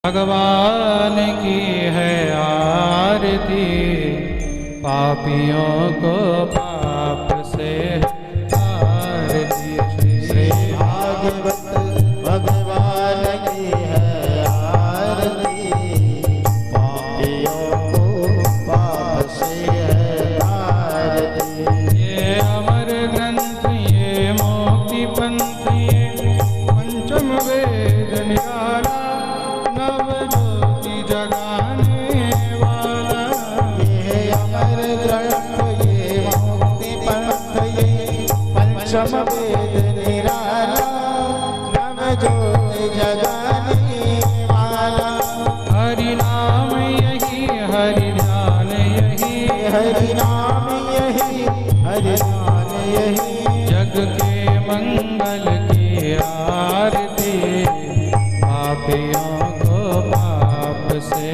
भगवान की है आरती, पापियों को पाप से आरती। श्री भागवत भगवान की है आरती, पापियों को पाप से है आरती। ये अमर ग्रंथ, ये मोक्ति पंथ, ये पंचम वेद निराला, नव ज्योति जगाने वाला। ये अमर ग्रंथ, ये मुक्ति पंथ, ये पंचम वेद निराला, नव ज्योति जगाने वाला। हरि नाम यही, हरि ध्यान यही, हरि नाम यही, हरि ध्यान यही। जग के मंगल की आरती, पापियों को पाप से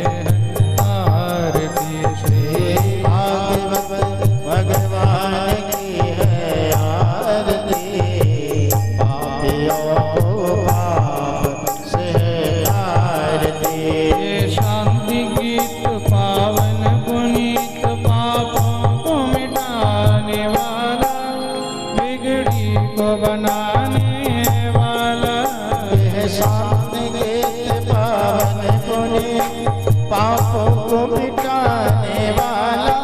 आरती। श्री भागवत भगवान की है आरती, पापियों को पाप से आरती। ये शांति गीत पावन पुनीत, पापों को मिटाने वाला, बिगड़ी को बनाने वाला। यह शांति गीत पावन पुनीत, पापों को मिटाने वाला,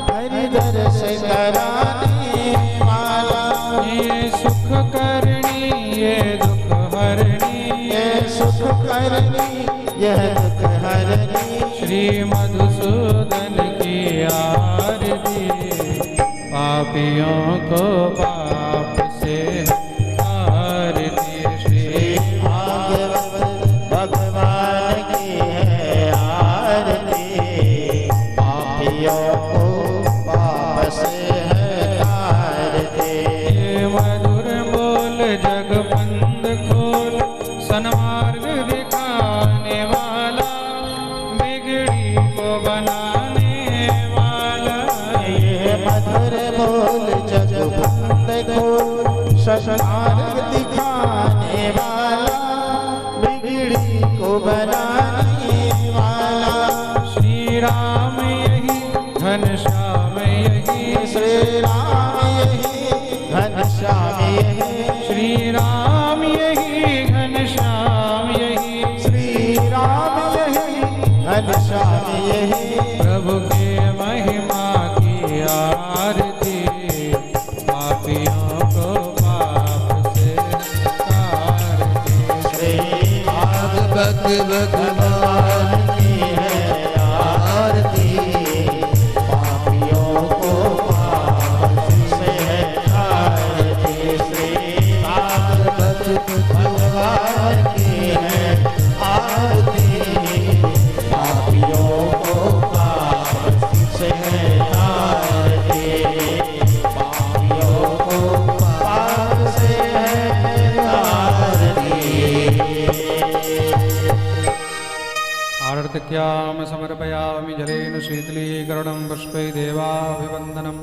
हरि दर्श कराने वाला। ये सुख करनी, ये दुख हरणी, ये सुख करनी, यह दुख हरनी। श्री मधुसूदन की आरती, पापियों को पाप से आरती। श्री भागवत भगवान की है आरती, पापियों को पाप से है आरती। ये मधुर बोल जग बंद खोल, सन्मार्ग दिखाने वाला, बिगड़ी को बनाने वाला। ये मधुर बोल जग बंद खोल, सन्मार्ग दिखाने वाला, बिगड़ी को बनाने वाला। श्री राम यही, घनश्याम यही, श्री राम यही, घनश्याम यही। श्री राम यही, घनश्याम यही, श्री राम यही, घनश्याम यही। प्रभु के महिमा की आरती, पापियों को पाप से आरती। श्री भागवत भगवान की है आरती, पापियों को पाप से है आरती। श्री भागवत भगवान की है आरती, पापियों को पाप से है आरती। पापियों को पाप से है आरती। आरतिक्याम समर्पयामि जलेन शीतलीकरणं पुष्पै देवाभिवन्दनम्।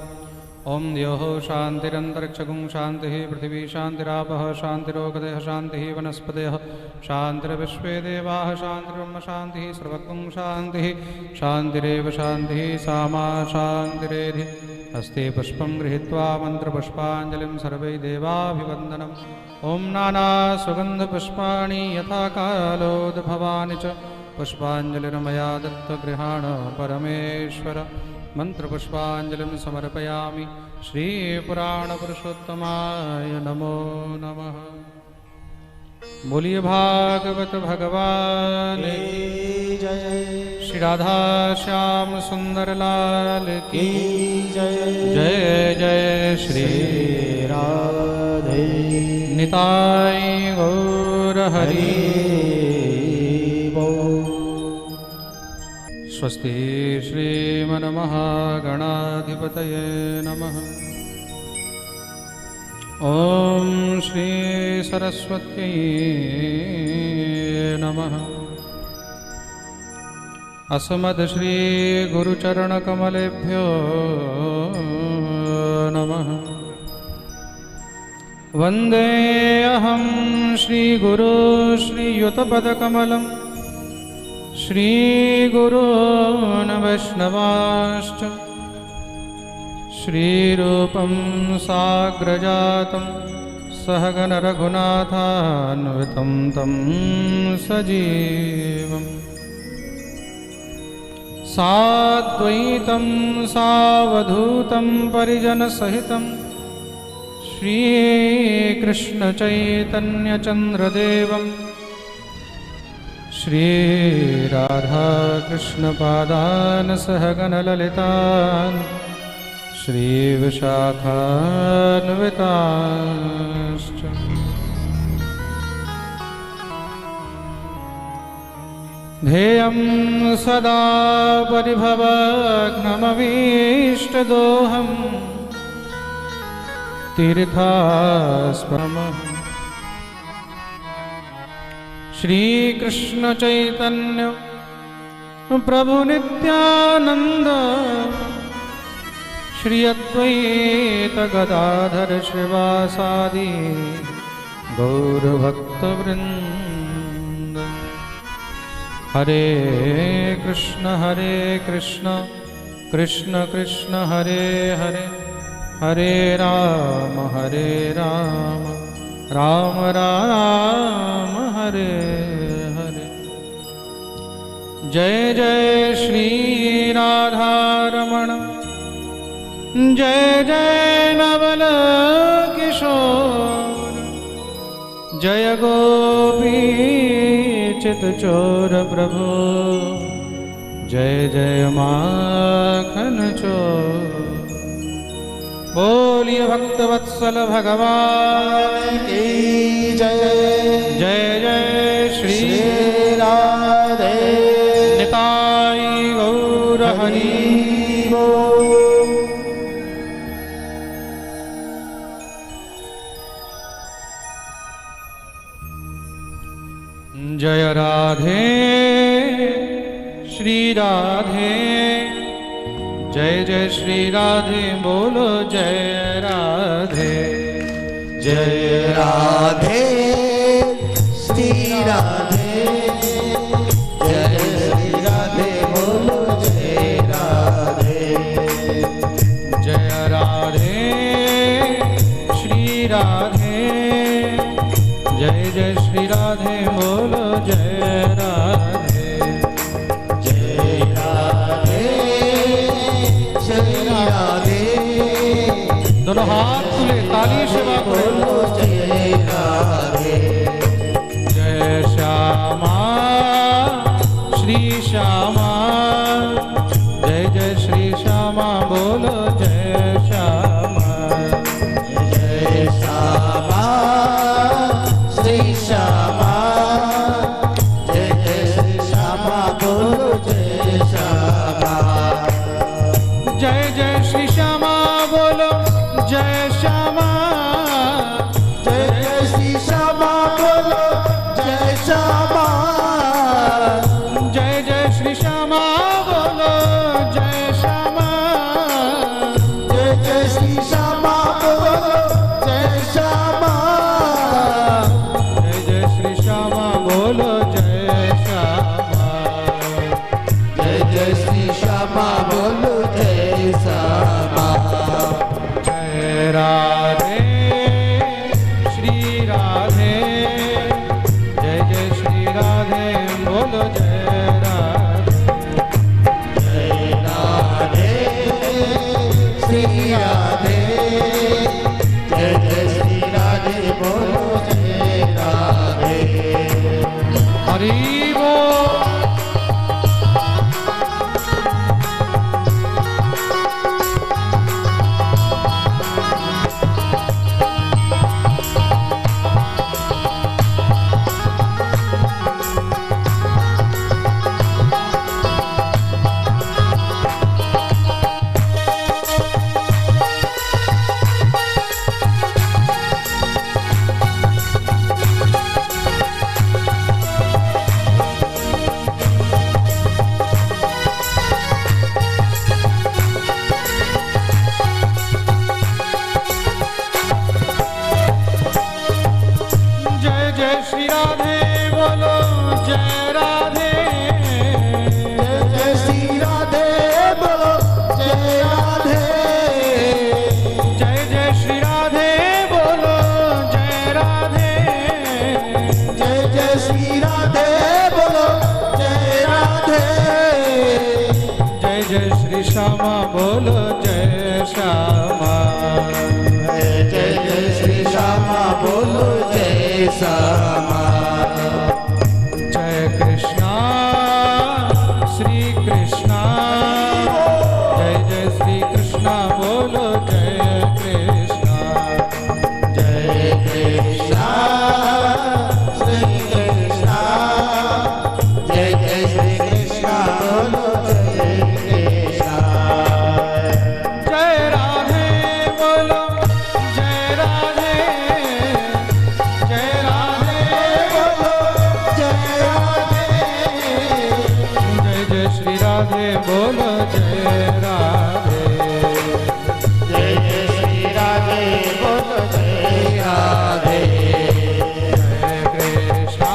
ओम द्योः शान्तिरन्तरिक्षगुं शान्तिः, पृथिवी शान्तिरापः शान्तिरोगदयः, शान्तिः वनस्पतयः, शान्तिर्विश्वे देवाः, शान्तिर्ब्रह्म शान्तिः, सर्वगुं शान्तिः, शान्तिरेव शान्तिः, सामा शान्तिरेधि। हस्ते पुष्पं गृहीत्वा मन्त्रपुष्पाञ्जलिं सर्वै देवाभिवन्दनम्। ॐ नानासुगन्धपुष्पाणि यथा कालोद्भवानि च, पुष्पाञ्जलिर्मया दत्तगृहाण परमेश्वर। मंत्रपुष्पाञ्जलिं समर्पयामि श्रीपुराणपुरुषोत्तमाय नमो नमः। बोलिए भागवत भगवान की जय। श्री राधा श्याम सुंदर लाल की की जय। जय जय श्री राधे। निताय गौर हरि बोल। स्वस्ति श्रीमन्महागणाधिपतये नमः। ॐ श्री सरस्वत्यै नमः। अस्मद् श्री गुरुचरणकमलेभ्यो नमः। वंदे अहं श्रीगुरो श्रीयुतपदकमलं श्रीगुरून् वैष्णवांश्च श्रीरूपं साग्रजातं सहगण रघुनाथान्वितं तं सजीवम् साद्वैतं सावधूतं परिजनसहितं श्रीकृष्णचैतन्यचन्द्रदेवं श्रीराधाकृष्णपादान् सहगणललितान् श्रीविशाखान्वितांश्च ध्येयं सदा परिभवग्नमभीष्टदोहं तीर्थास्पदम् श्रीकृष्णचैतन्य प्रभुनित्यानन्द श्री अद्वैत गदाधर श्रीवासादि गौरभक्तवृन्द। हरे कृष्ण कृष्ण कृष्ण हरे हरे, हरे राम राम राम हरे हरे। जय जय श्री राधारमण, जय जय नवल किशोर, जय गोपी चितचोर प्रभु, जय जय माखन चोर। बोलिए भक्तवत्सल भगवान की जय। जय जय श्री राधे निताई गौर हरि। जय राधे श्री राधे, जय जय श्री राधे, बोलो जय राधे। जय राधे श्री राधे, जय श्री राधे, बोलो जय राधे। जय राधे श्री राधे, जय जय श्री राधे, बोलो जय राधे। जय राधे जय राधे, दोनों हाथ खुले ताली से बोलो जय राधे। जय श्यामा श्री श्यामा, जय जय श्री श्यामा, बोलो जय श्यामा। जय श्यामा श्री श्यामा, जय जय श्री श्यामा, बोलो जय श्यामा। जय जय श्री श्यामा, बोलो जय श्यामा। जय जय श्री श्यामा, बोलो जय श्यामा। जय जय श्री श्यामा, बोलो जय श्यामा। श्री श्यामा बोलो जय श्यामा। जय जय श्री श्यामा बोलो जय श्यामा। जय कृष्णा श्री कृष्णा, जय जय श्री कृष्णा बोलो जय कृष्णा। जय कृष्णा श्री कृष्णा, जय जय श्री कृष्णा बोलो जय कृष्णा। जय राधे बोलो जय राधे, जय राधे बोलो जय राधे। जय जय श्री राधे बोलो जय राधे। जय जय श्री राधे बोलो जय राधे। जय कृष्णा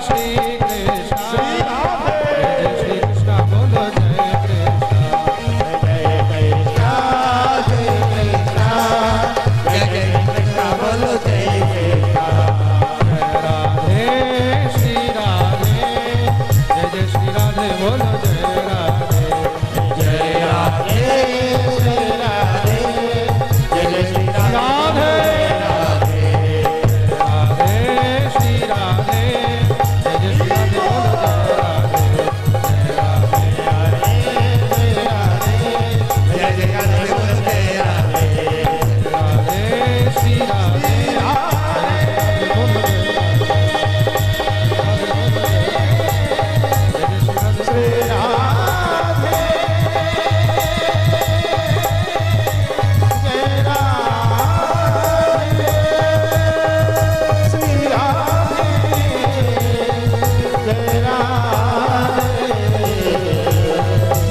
श्री कृष्णा, श्री राधे। जय जय श्री कृष्णा बोलो जय कृष्णा। जय कृष्णा जय कृष्णा, जय जय कृष्णा बोलो जय कृष्णा। जय राधे श्री राधे, जय जय श्री राधे बोलो जय राधे। जय राधे श्री राधे, जय जय श्री राधे राधे श्री राधे, जय जय श्री राधे बोलो जय राधे। जय जय राधे बोलो जय राधे। राधे श्री राधे बोलो जय राधे। श्री राधे जय राधे। श्री राधे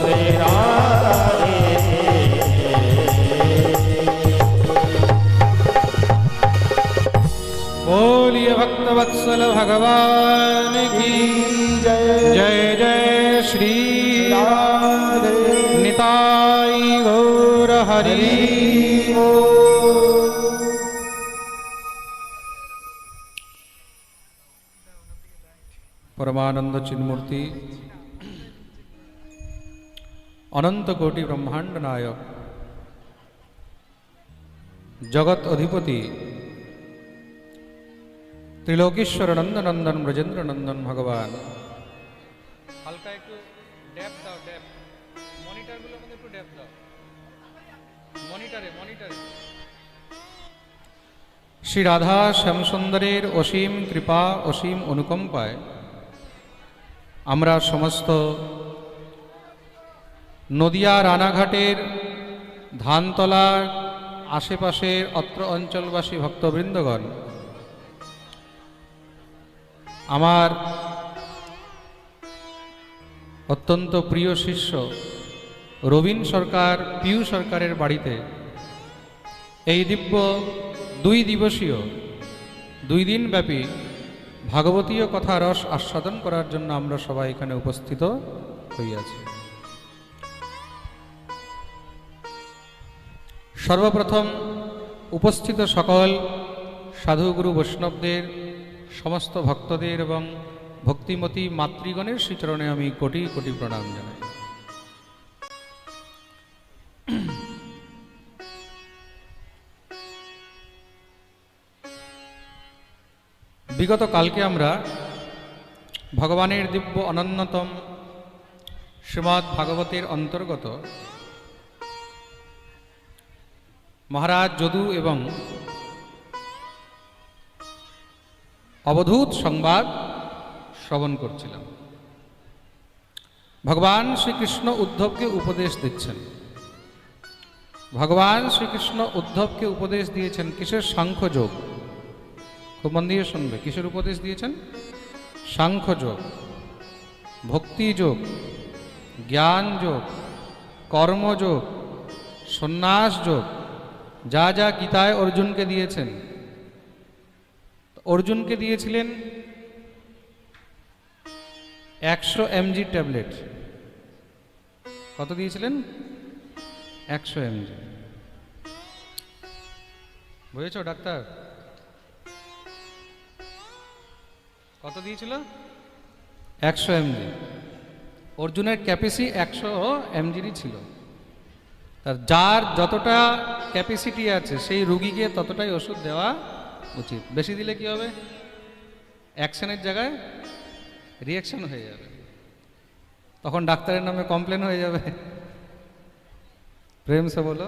जय राधे। श्री राधे। बोलिए भक्तवत्सल भगवान की जय जय जय श्री राधे। निताई गौर हरि। परमानंद चिन्मूर्ति अनंत कोटि ब्रह्मांड नायक जगत अधिपति त्रिलोकेश्वर नंदन नंदन ब्रजेंद्र नंदन भगवान। হালকা একটু ড্যাপ দাও, ড্যাপ মনিটরগুলোর মধ্যে একটু ড্যাপ দাও, মনিটরে। শ্রী রাধা শ্যামসুন্দরের অসীম কৃপা অসীম অনুকম্পায় আমরা সমস্ত নদিয়া রানাঘাটের ধানতলা আশেপাশের অত্র অঞ্চলবাসী ভক্তবৃন্দগণ, আমার অত্যন্ত প্রিয় শিষ্য রবীন সরকার পিউ সরকারের বাড়িতে এই দিব্য 2 দিবসীয় 2 দিনব্যাপী ভাগবতীয় কথা রস আস্বাদন করার জন্য আমরা সবাই এখানে উপস্থিত হইয়াছি। সর্বপ্রথম উপস্থিত সকল সাধুগুরু বৈষ্ণবদের, সমস্ত ভক্তদের এবং ভক্তিমতী মাতৃগণের শ্রীচরণে আমি কোটি কোটি প্রণাম জানাই। বিগত কালকে আমরা ভগবানের দিব্য অনন্যতম শ্রীমদ্ ভাগবতের অন্তর্গত মহারাজ যদু এবং অবধূত সংবাদ শ্রবণ করছিলাম। ভগবান শ্রীকৃষ্ণ উদ্ধবকে উপদেশ দিচ্ছেন। ভগবান শ্রীকৃষ্ণ উদ্ধবকে উপদেশ দিয়েছেন কিসের? সাংখ্যযোগ। খুব মন দিয়ে শুনবে, কিসের উপদেশ দিয়েছেন? সাংখ্যযোগ, ভক্তিযোগ, জ্ঞানযোগ, কর্মযোগ, সন্ন্যাস যোগ, যা যা গীতায় অর্জুনকে দিয়েছেন। অর্জুনকে দিয়েছিলেন 100 mg ট্যাবলেট। কত দিয়েছিলেন? 100 mg। বুঝেছ ডাক্তার? কত দিয়েছিল? 100 mg। অর্জুনের ক্যাপাসিটি 100 এমজিরই ছিল। আর যার যতটা ক্যাপাসিটি আছে সেই রুগীকে ততটাই ওষুধ দেওয়া উচিত। বেশি দিলে কি হবে? অ্যাকশনের জায়গায় রিয়াকশন হয়ে যাবে, তখন ডাক্তারের নামে কমপ্লেন হয়ে যাবে। প্রেম সে বলো।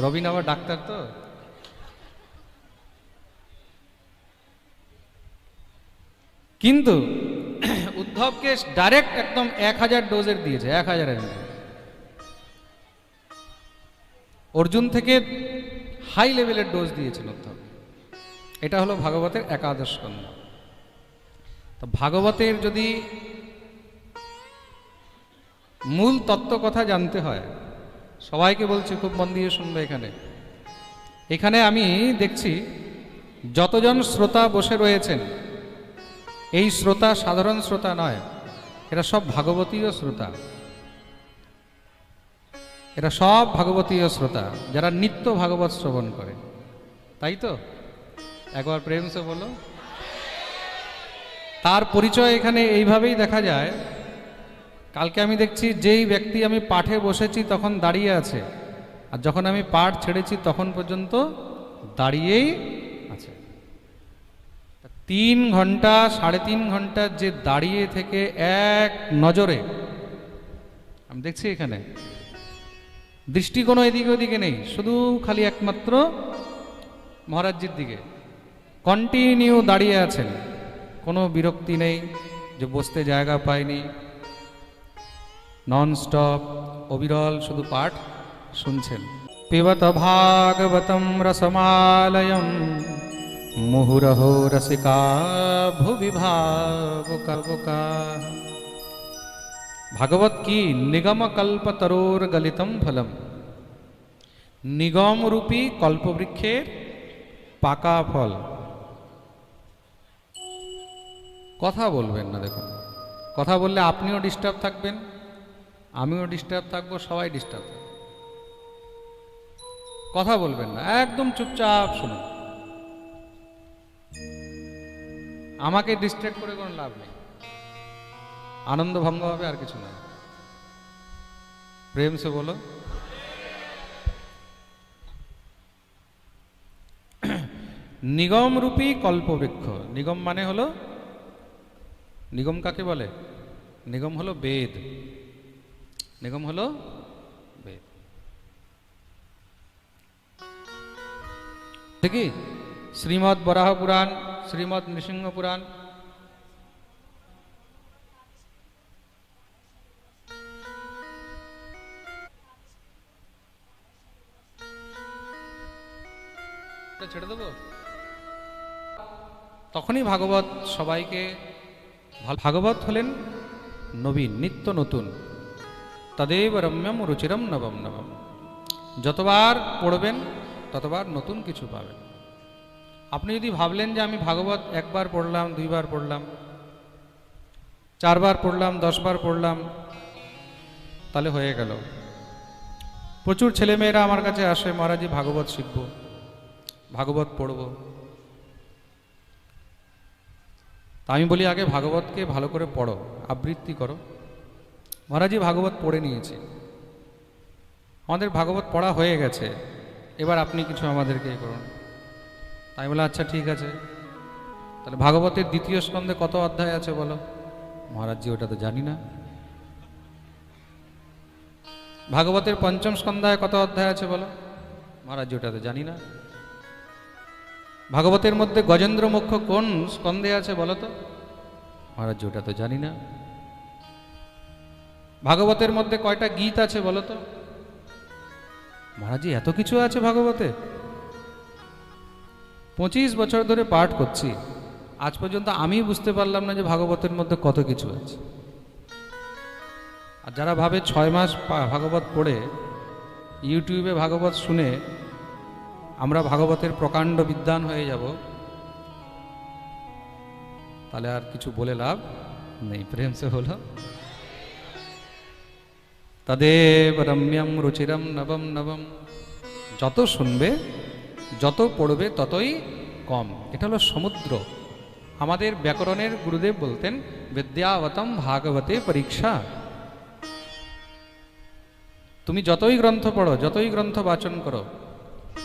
রবিন আবার ডাক্তার তো। কিন্তু উদ্ধবকে ডাইরেক্ট একদম 1000 ডোজের দিয়েছে, 1000 ml। অর্জুন থেকে হাই লেভেলের ডোজ দিয়েছিল উদ্ধব। এটা হলো ভাগবতের একাদশ স্কন্ধ। তো ভাগবতের যদি মূল তত্ত্ব কথা জানতে হয়, সবাইকে বলছি খুব মন দিয়ে শুনবে। এখানে আমি দেখছি যতজন শ্রোতা বসে রয়েছেন, এই শ্রোতা সাধারণ শ্রোতা নয়, এরা সব ভাগবতীয় শ্রোতা। এরা সব ভাগবতীয় শ্রোতা যারা নিত্য ভাগবত শ্রবণ করে, তাই তো? একবার প্রেম সে বলো। তার পরিচয় এখানে এইভাবেই দেখা যায়। কালকে আমি দেখছি যেই ব্যক্তি আমি পাঠে বসেছি তখন দাঁড়িয়ে আছে, আর যখন আমি পাঠ ছেড়েছি তখন পর্যন্ত দাঁড়িয়েই আছে। 3 ঘন্টা 3.5 ঘন্টা যে দাঁড়িয়ে থেকে এক নজরে আমি দেখছি, এখানে দৃষ্টি কোনো এদিকে ওদিকে নেই, শুধু খালি একমাত্র মহারাজজির দিকে কন্টিনিউ দাঁড়িয়ে আছেন। কোনো বিরক্তি নেই যে বসতে জায়গা পায়নি, নন স্টপ অবিরল শুধু পাঠ শুনছেন। পিবত ভাগবতম রসমালয়ম মুহুরহো রসিকা ভুবি ভাবুকা। ভাগবত কি? নিগম কল্প তরোর গলিতম ফলম। নিগম রূপী কল্পবৃক্ষের পাকা ফল। কথা বলবেন না। দেখুন, কথা বললে আপনিও ডিস্টার্ব থাকবেন, আমিও ডিস্টার্ব থাকবো, সবাই ডিস্টার্ব থাকবে। কথা বলবেন না, একদম চুপচাপ শুনুন। আমাকে ডিস্ট্র্যাক্ট করে কোনো লাভ নেই, আনন্দ ভঙ্গ হবে, আর কিছু না। প্রেম সে বলো। নিগম রূপী কল্পবৃক্ষ। নিগম মানে হলো, নিগম কাকে বলে? নিগম হলো বেদ। নিগম হলো বেদ। দেখি শ্রীমৎ বরাহ পুরাণ, শ্রীমৎ নৃসিংহ পুরাণ, ছেড়ে দেবো। তখনই ভাগবত সবাইকে, ভাগবত হলেন নবীন, নিত্য নতুন। তদেব রম্যম রুচিরম নবম নবম। যতবার পড়বেন ততবার নতুন কিছু পাবেন। আপনি যদি ভাবলেন যে আমি ভাগবত একবার পড়লাম, 2 বার পড়লাম, 4 বার পড়লাম, 10 বার পড়লাম, তাহলে হয়ে গেল। প্রচুর ছেলেমেয়েরা আমার কাছে আসে, মহারাজজি ভাগবত শিখবো, ভাগবত পড়বো। তা আমি বলি আগে ভাগবতকে ভালো করে পড়ো, আবৃত্তি করো। মহারাজজি ভাগবত পড়ে নিয়েছি, আমাদের ভাগবত পড়া হয়ে গেছে, এবার আপনি কিছু আমাদেরকে করুন। তাই বলে আচ্ছা ঠিক আছে। তাহলে ভাগবতের 2য় স্কন্ধে কত অধ্যায় আছে বলো? মহারাজজি ওটা তো জানি না। ভাগবতের 5ম স্কন্ধায় কত অধ্যায় আছে বলো? মহারাজজি ওটা তো জানি না। ভাগবতের মধ্যে গজেন্দ্র মুখ্য কোন স্কন্ধে আছে বলো তো? মহারাজজি ওটা তো জানি না। ভাগবতের মধ্যে কয়টা গীত আছে বলো তো? মহারাজজি এত কিছু আছে ভাগবতে। 25 বছর ধরে পাঠ করছি, আজ পর্যন্ত আমি বুঝতে পারলাম না যে ভাগবতের মধ্যে কত কিছু আছে। আর যারা ভাবে 6 মাস ভাগবত পড়ে, ইউটিউবে ভাগবত শুনে আমরা ভাগবতের প্রকাণ্ড বিদ্বান হয়ে যাব, তাহলে আর কিছু বলে লাভ নেই। প্রেম সে হলো। তদেব রম্যম রুচিরম নবম নবম। যত শুনবে, যত পড়বে ততই কম। এটা হলো সমুদ্র। আমাদের ব্যাকরণের গুরুদেব বলতেন বিদ্যাবতম ভাগবতে পরীক্ষা। তুমি যতই গ্রন্থ পড়ো, যতই গ্রন্থ বাচন করো,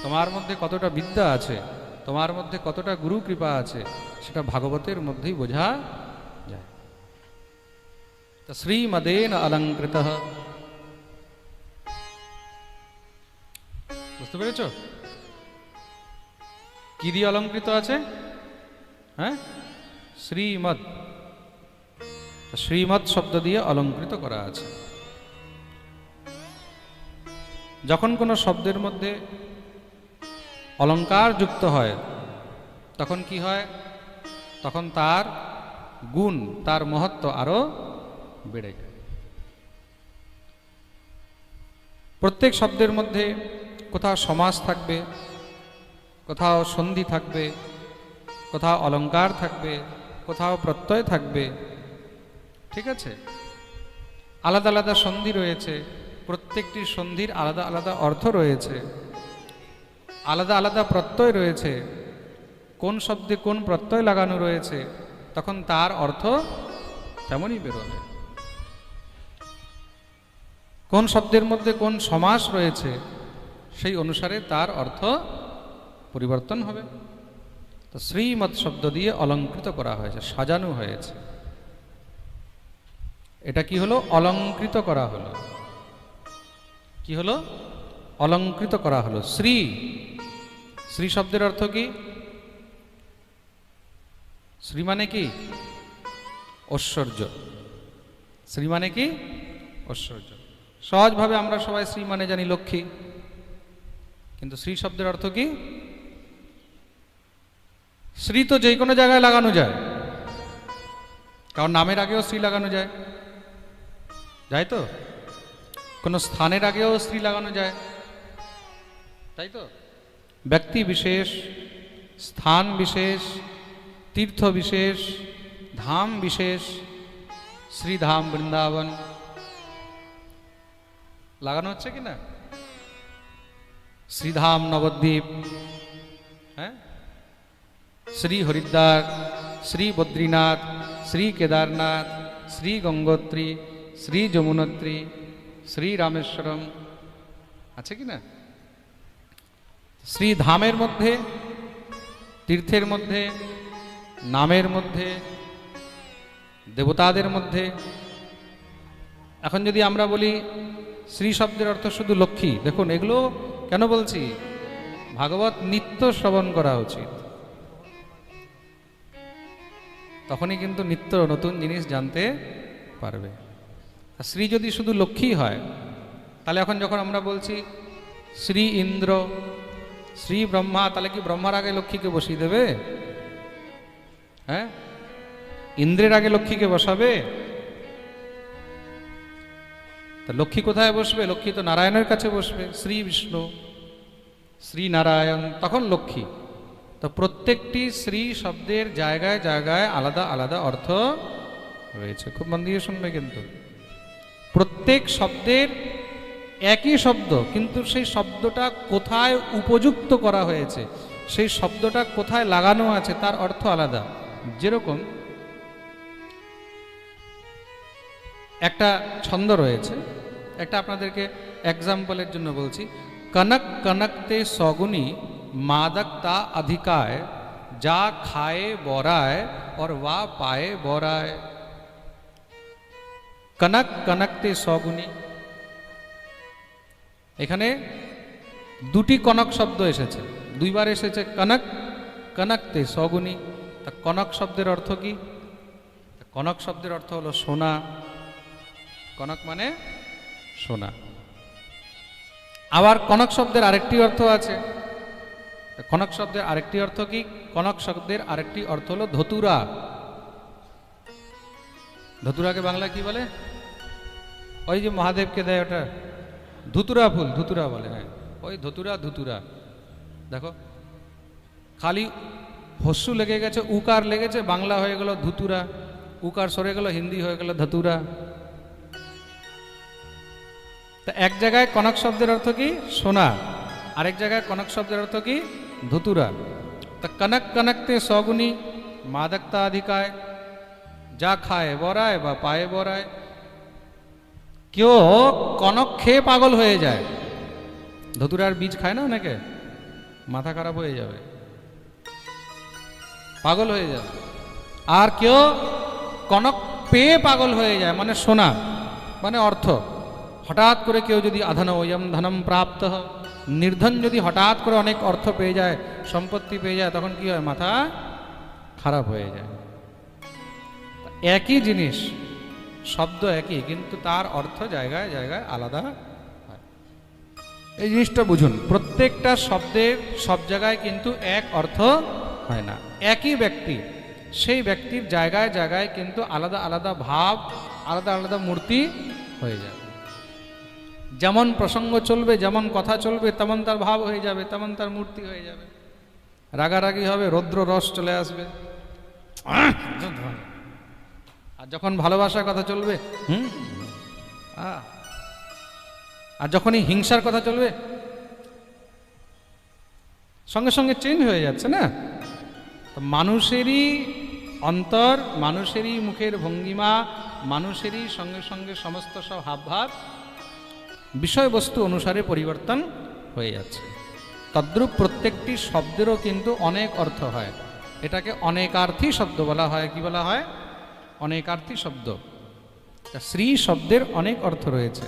তোমার মধ্যে কতটা বিদ্যা আছে, তোমার মধ্যে কতটা গুরু কৃপা আছে, সেটা ভাগবতের মধ্যেই বোঝা যায়। তো শ্রীমদেন অলঙ্কৃত, বুঝতে পেরেছ কি দিয়ে অলঙ্কৃত আছে? হ্যাঁ, শ্রীমদ। শ্রীমদ শব্দ দিয়ে অলঙ্কৃত করা আছে। যখন কোনো শব্দের মধ্যে অলঙ্কার যুক্ত হয় তখন কি হয়? তখন তার গুণ, তার মহত্ব আরো বেড়ে যায়। প্রত্যেক শব্দের মধ্যে কোথাও সমাস থাকবে, কোথাও সন্ধি থাকবে, কোথাও অলঙ্কার থাকবে, কোথাও প্রত্যয় থাকবে। ঠিক আছে, আলাদা আলাদা সন্ধি রয়েছে, প্রত্যেকটি সন্ধির আলাদা আলাদা অর্থ রয়েছে, আলাদা আলাদা প্রত্যয় রয়েছে। কোন শব্দে কোন প্রত্যয় লাগানো রয়েছে তখন তার অর্থ তেমনই বেরোবে। কোন শব্দের মধ্যে কোন সমাস রয়েছে সেই অনুসারে তার অর্থ পরিবর্তন হবে। তো শ্রীমৎ শব্দ দিয়ে অলঙ্কৃত করা হয়েছে, সাজানো হয়েছে। এটা কি হলো? অলঙ্কৃত করা হলো। কি হলো? অলঙ্কৃত করা হলো। শ্রী, শ্রী শব্দের অর্থ কি? শ্রী মানে কি? ঐশ্বর্য। শ্রী মানে কি? ঐশ্বর্য। সহজভাবে আমরা সবাই শ্রী মানে জানি লক্ষ্মী, কিন্তু শ্রী শব্দের অর্থ কি? শ্রী তো যে কোনো জায়গায় লাগানো যায়, কারণ নামের আগেও শ্রী লাগানো যায়, যাই তো? কোনো স্থানের আগেও শ্রী লাগানো যায়, তাই তো? ব্যক্তি বিশেষ, স্থান বিশেষ, তীর্থ বিশেষ, ধাম বিশেষ, শ্রীধাম বৃন্দাবন লাগানো হচ্ছে কি না? শ্রীধাম নবদ্বীপ, হ্যাঁ, শ্রী হরিদ্বার, শ্রী বদ্রীনাথ, শ্রী কেদারনাথ, শ্রী গঙ্গোত্রী, শ্রী যমুনোত্রী, শ্রী রামেশ্বরম আছে কি না? শ্রীধামের মধ্যে, তীর্থের মধ্যে, নামের মধ্যে, দেবতাদের মধ্যে। এখন যদি আমরা বলি শ্রী শব্দের অর্থ শুধু লক্ষ্মী, দেখুন এগুলো কেন বলছি? ভাগবত নিত্য শ্রবণ করা উচিত, তখনই কিন্তু নিত্য নতুন জিনিস জানতে পারবে। শ্রী যদি শুধু লক্ষ্মী হয়, তাহলে এখন যখন আমরা বলছি শ্রী ইন্দ্র, শ্রী ব্রহ্মা, তাহলে কি ব্রহ্মার আগে লক্ষ্মীকে বসিয়ে দেবে? হ্যাঁ, ইন্দ্রের আগে লক্ষ্মীকে বসাবে? তা লক্ষ্মী কোথায় বসবে? লক্ষ্মী তো নারায়ণের কাছে বসবে। শ্রী বিষ্ণু, শ্রী নারায়ণ, তখন লক্ষ্মী। তো প্রত্যেকটি শ্রী শব্দের জায়গায় জায়গায় আলাদা আলাদা অর্থ রয়েছে। খুব মন দিয়ে শুনবে কিন্তু। প্রত্যেক শব্দের একই শব্দ, কিন্তু সেই শব্দটা কোথায় উপযুক্ত করা হয়েছে, সেই শব্দটা কোথায় লাগানো আছে, তার অর্থ আলাদা। যেরকম একটা ছন্দ রয়েছে, একটা আপনাদেরকে এক্সাম্পলের জন্য বলছি। কনক কনকতে সগুনি মাদকতা अधिकाय, যা খায়ে বরায় और वा পায়ে বরায়। কনক কনকতে সগুনি, এখানে দুটি কনক শব্দ এসেছে, দুইবার এসেছে কনক, কনকতে সগুনি। তা কনক শব্দের অর্থ কি? কনক শব্দের অর্থ হলো সোনা। কনক মানে সোনা। আবার কনক শব্দের আরেকটি অর্থ আছে। কনক শব্দের আরেকটি অর্থ কি? কনক শব্দের আরেকটি অর্থ হলো ধতুরা। ধতুরাকে বাংলা কি বলে? ওই যে মহাদেবকে দেয় ওটা ধুতুরা ফুল, ধুতুরা বলে। হ্যাঁ, ওই ধতুরা, ধুতুরা। দেখো খালি হস্যু লেগে গেছে, উকার লেগেছে, বাংলা হয়ে গেল ধুতুরা, উকার সরে গেল, হিন্দি হয়ে গেল ধতুরা। তা এক জায়গায় কনক শব্দের অর্থ কি? সোনা, আরেক জায়গায় কনক শব্দের অর্থ কি? ধুতুরা। তা কনক কনকতে সগুনি, মাদকতা अधिकाय যা খায় বড়ায় বা পায়ে বড়ায়। কেউ কনক খেয়ে পাগল হয়ে যায়, ধতুরার বীজ খায় না অনেকে, মাথা খারাপ হয়ে যাবে, পাগল হয়ে যাবে। আর কেউ কনক পেয়ে পাগল হয়ে যায়, মানে সোনা মানে অর্থ। হঠাৎ করে কেউ যদি অধনম ধনম প্রাপ্ত, নির্ধন যদি হঠাৎ করে অনেক অর্থ পেয়ে যায়, সম্পত্তি পেয়ে যায়, তখন কি হয়? মাথা খারাপ হয়ে যায়। একই জিনিস, শব্দ একই, কিন্তু তার অর্থ জায়গায় জায়গায় আলাদা হয়। এই জিনিসটা বুঝুন, প্রত্যেকটা শব্দের সব জায়গায় কিন্তু এক অর্থ হয় না। একই ব্যক্তি, সেই ব্যক্তির জায়গায় জায়গায় কিন্তু আলাদা আলাদা ভাব, আলাদা আলাদা মূর্তি হয়ে যাবে। যেমন প্রসঙ্গ চলবে, যেমন কথা চলবে, তেমন তার ভাব হয়ে যাবে, তেমন তার মূর্তি হয়ে যাবে। রাগারাগি হবে, রৌদ্র রস চলে আসবে। আর যখন ভালোবাসার কথা চলবে আর যখনই হিংসার কথা চলবে, সঙ্গে সঙ্গে চেঞ্জ হয়ে যাচ্ছে না? তো মানুষেরই অন্তর, মানুষেরই মুখের ভঙ্গিমা, মানুষেরই সঙ্গে সঙ্গে সমস্ত সব হাবভাব বিষয়বস্তু অনুসারে পরিবর্তন হয়ে যাচ্ছে। তদ্রূপ প্রত্যেকটি শব্দেরও কিন্তু অনেক অর্থ হয়। এটাকে অনেকার্থী শব্দ বলা হয়। কি বলা হয়? অনেকার্থী শব্দ। শ্রী শব্দের অনেক অর্থ রয়েছে,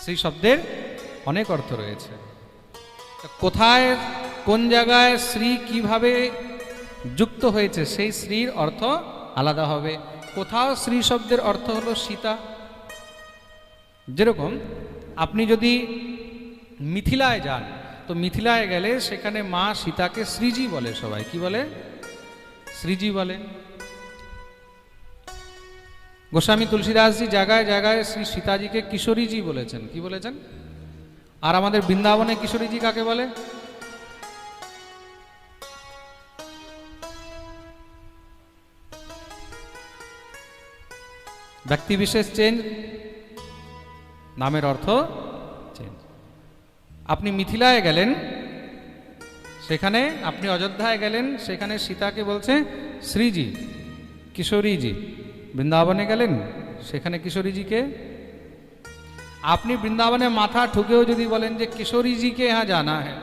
শ্রী শব্দের অনেক অর্থ রয়েছে। কোথায়, কোন জায়গায় শ্রী কিভাবে যুক্ত হয়েছে, সেই শ্রীর অর্থ আলাদা হবে। কোথাও শ্রী শব্দের অর্থ হলো সীতা। যেরকম আপনি যদি মিথিলায় যান, তো মিথিলায় গেলে সেখানে মা সীতাকে শ্রীজি বলে। সবাই কি বলে? শ্রীজি বলে। গোস্বামী তুলসীদাসজি জায়গায় জায়গায় শ্রী সীতাজিকে কিশোরীজি বলেছেন। কি বলেছেন? আর আমাদের বৃন্দাবনে কিশোরীজি কাকে বলে? ব্যক্তি বিশেষ চেঞ্জ, নামের অর্থ চেঞ্জ। আপনি মিথিলায় গেলেন, সেখানে আপনি অযোধ্যায় গেলেন, সেখানে সীতাকে বলছে শ্রীজি, কিশোরীজি। বৃন্দাবনে গেলেন, সেখানে কিশোরীজিকে। আপনি বৃন্দাবনে মাথা ঠুকেও যদি বলেন যে কিশোরীজিকে यहाँ जाना है,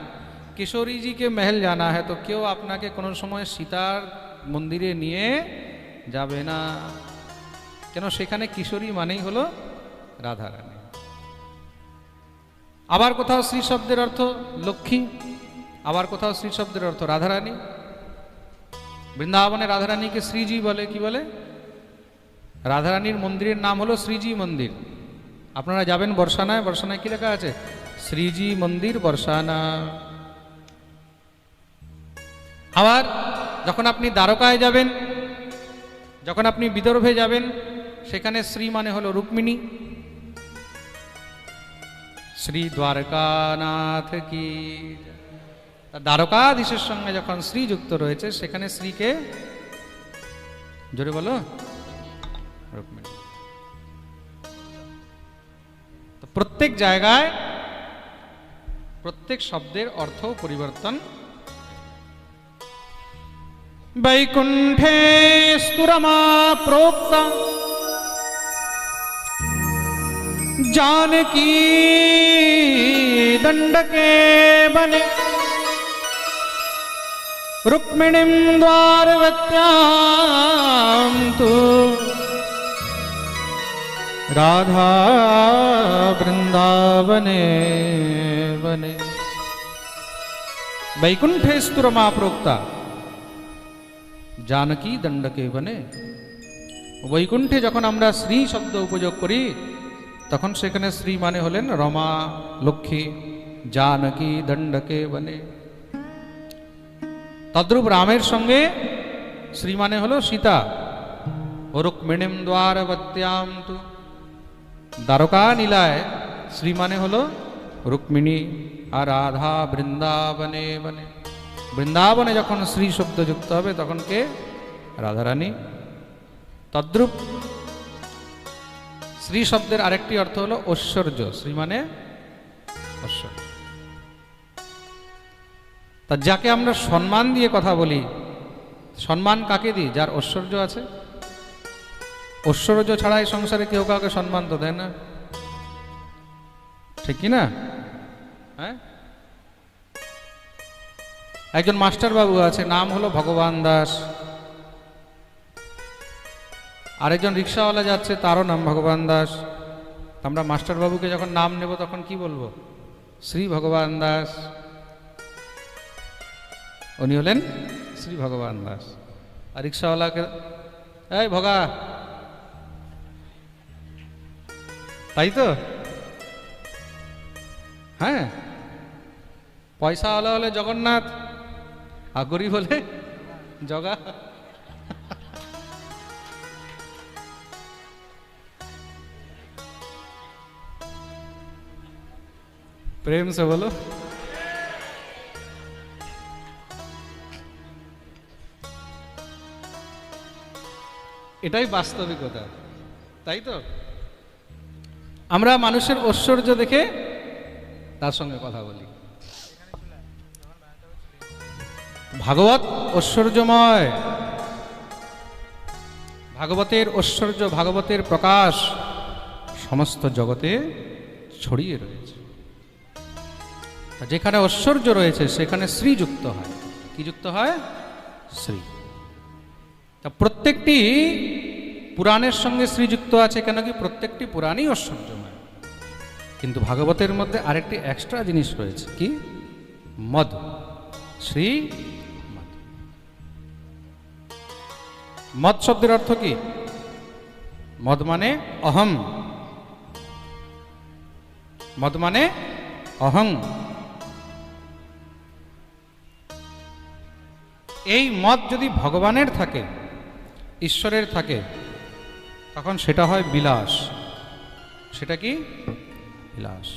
কিশোরীজি কে महल जाना है, তো কেউ আপনাকে কোনো সময় সীতার মন্দিরে নিয়ে যাবে না। কেন? সেখানে কিশোরী মানেই হলো রাধারানী। আবার কোথাও শ্রী শব্দের অর্থ লক্ষ্মী, আবার কোথাও শ্রী শব্দের অর্থ রাধারানী। বৃন্দাবনে রাধারানীকে শ্রীজি বলে। কি বলে? রাধারানীর মন্দিরের নাম হলো শ্রীজি মন্দির। আপনারা যাবেন বর্ষানায়, বর্ষানায় কি লেখা আছে? শ্রীজি মন্দির বর্ষানা। আবার যখন আপনি দ্বারকায় যাবেন, যখন আপনি বিদর্ভে যাবেন, সেখানে শ্রী মানে হলো রুক্মিণী। শ্রী দ্বারকানাথ কি। দ্বারকাধীশের সঙ্গে যখন শ্রী যুক্ত রয়েছে, সেখানে শ্রীকে জোরে বলো রুক্মিণী। তো প্রত্যেক জায়গায় প্রত্যেক শব্দের অর্থ পরিবর্তন। বৈকুণ্ঠে স্তुरमा प्रोक्ता जानकी दंडके बने रुक्मिणीं द्वारवत्यां तु राधा वृंदावने बने। वैकुंठे स्तुरमा प्रोक्ता जानकी दंडके बने। বৈকুণ্ঠে যখন আমরা শ্রী শব্দ উপযোগ করি, তখন সেখানে শ্রী মানে হলেন রমা, লক্ষ্মী। जानकी दंडके बने। তদ্রূপ রামের সঙ্গে শ্রী মানে হলো সীতা। রুক্মিণীম দ্বারবত্যাম তু। দ্বারকা নীলায় শ্রী মানে হলো রুক্মিণী। আর রাধা বৃন্দাবনে বনে। বৃন্দাবনে যখন শ্রী শব্দ যুক্ত হবে, তখন কে? রাধারানী। তদ্রূপ শ্রী শব্দের আরেকটি অর্থ হলো ঐশ্বর্য। শ্রী মানে ঐশ্বর্য। তা যাকে আমরা সম্মান দিয়ে কথা বলি, সম্মান কাকে দিই? যার ঐশ্বর্য আছে। ঐশ্বর্য ছাড়া এই সংসারে কেউ কাউকে সম্মান তো দেয় না, ঠিক কি না? হ্যাঁ, একজন মাস্টার বাবু আছে, নাম হলো ভগবান দাস। আরেকজন রিক্সাওয়ালা যাচ্ছে, তারও নাম ভগবান দাস। আমরা মাস্টার বাবুকে যখন নাম নেব তখন কি বলবো? শ্রী ভগবান দাস। উনি হলেন শ্রী ভগবান দাস। আর রিক্সাওয়ালাকে এই ভগা, তাই তো? হ্যাঁ, পয়সাওয়ালা হলে জগন্নাথ, আর গরিব হলে জগা। প্রেম সে বলো। এটাই বাস্তবিকতা, তাই তো? আমরা মানুষের ঐশ্বর্য দেখে তার সঙ্গে কথা বলি। ভাগবত ঐশ্বর্যময়, ভাগবতের ঐশ্বর্য, ভাগবতের প্রকাশ সমস্ত জগতে ছড়িয়ে রয়েছে। যেখানে ঐশ্বর্য রয়েছে সেখানে শ্রী যুক্ত হয়। কি যুক্ত হয়? শ্রী। তা প্রত্যেকটি পুরাণের সঙ্গে শ্রীযুক্ত আছে, কেন কি প্রত্যেকটি পুরাণই ঐশ্বর্যময়। কিন্তু ভাগবতের মধ্যে আরেকটি এক্সট্রা জিনিস রয়েছে, কি? মদ। শ্রী মদ। মদ শব্দের অর্থ কি? মদ মানে অহং। মদ মানে অহং। এই মদ যদি ভগবানের থাকে, ঈশ্বরের থাকে, তখন সেটা হয় বিলাস। সেটা কি? বিলাস।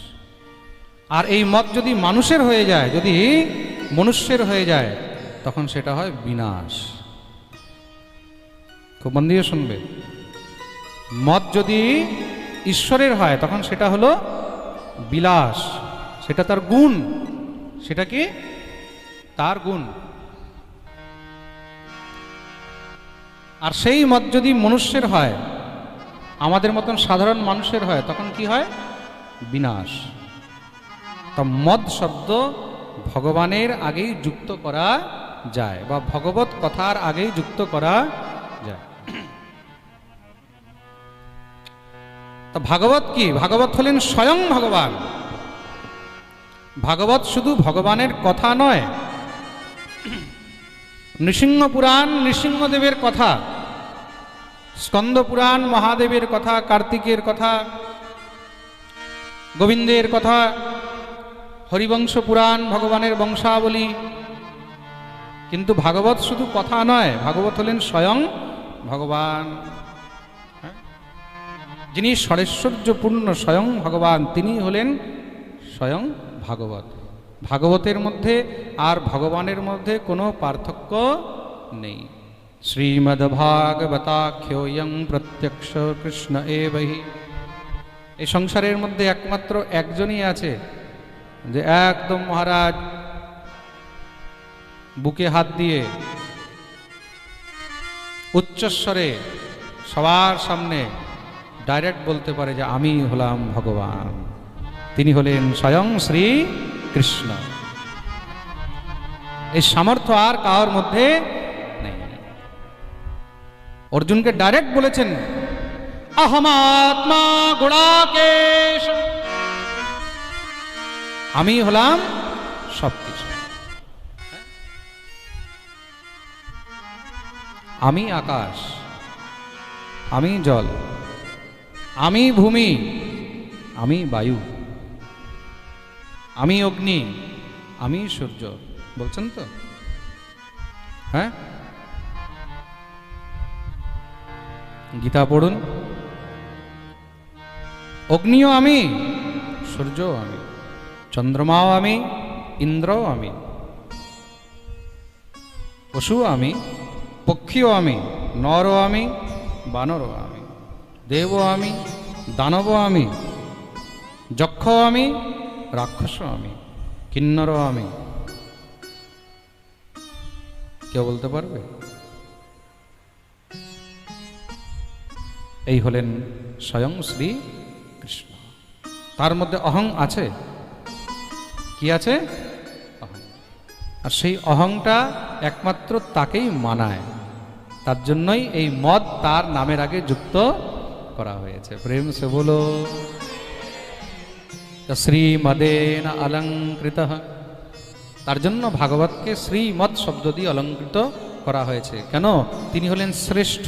আর এই মদ যদি মানুষের হয়ে যায়, যদি মনুষ্যের হয়ে যায়, তখন সেটা হয় বিনাশ। খুব মন দিয়ে শুনবে। মদ যদি ঈশ্বরের হয় তখন সেটা হলো বিলাস, সেটা তার গুণ। সেটা কি? তার গুণ। আর সেই মদ যদি মনুষ্যের হয়, আমাদের মতন সাধারণ মানুষের হয়, তখন কি হয়? বিনাশ। তা মদ শব্দ ভগবানের আগেই যুক্ত করা যায়, বা ভগবত কথার আগেই যুক্ত করা যায়। তা ভাগবত কি? ভাগবত হলেন স্বয়ং ভগবান। ভাগবত শুধু ভগবানের কথা নয়, নৃসিংহ পুরাণ নৃসিংহদেবের কথা, স্কন্দ পুরাণ মহাদেবের কথা, কার্তিকের কথা, গোবিন্দের কথা, হরিবংশ পুরাণ ভগবানের বংশাবলী। কিন্তু ভাগবত শুধু কথা নয়, ভাগবত হলেন স্বয়ং ভগবান। যিনি ষড়ৈশ্বর্যপূর্ণ স্বয়ং ভগবান, তিনি হলেন স্বয়ং ভাগবত। ভাগবতের মধ্যে আর ভগবানের মধ্যে কোনো পার্থক্য নেই। শ্রীমদ্ভাগবতাখ্যোয়ং প্রত্যক্ষ কৃষ্ণ এবহি। এই সংসারের মধ্যে একমাত্র একজনই আছে যে একদম মহারাজ বুকে হাত দিয়ে উচ্চস্বরে সবার সামনে ডাইরেক্ট বলতে পারে যে আমি হলাম ভগবান। তিনি হলেন স্বয়ং শ্রী কৃষ্ণ। এই সামর্থ্য আর কারোর মধ্যে নেই। অর্জুনকে ডাইরেক্ট বলেছেন অহমাত্মা গুণাকেশ, আমি হলাম সবকিছু। আমি আকাশ, আমি জল, আমি ভূমি, আমি বায়ু, আমি অগ্নি, আমি সূর্য। বলছেন তো? হ্যাঁ, গীতা পড়ুন। অগ্নিও আমি, সূর্যও আমি, চন্দ্রমাও আমি, ইন্দ্রও আমি, পশুও আমি, পক্ষীও আমি, নরও আমি, বানরও আমি, দেবও আমি, দানবও আমি, যক্ষও আমি, রাক্ষসও আমি, কিন্নরও আমি। কেউ বলতে পারবে? এই হলেন স্বয়ং শ্রী কৃষ্ণ। তার মধ্যে অহং আছে, কি আছে? অহং। আর সেই অহংটা একমাত্র তাকেই মানায়, তার জন্যই এই মদ তার নামের আগে যুক্ত করা হয়েছে। প্রেম সে বলো শ্রীমদেন অলঙ্কৃত। তার জন্য ভাগবতকে শ্রীমদ শব্দ দিয়ে অলঙ্কৃত করা হয়েছে। কেন? তিনি হলেন শ্রেষ্ঠ।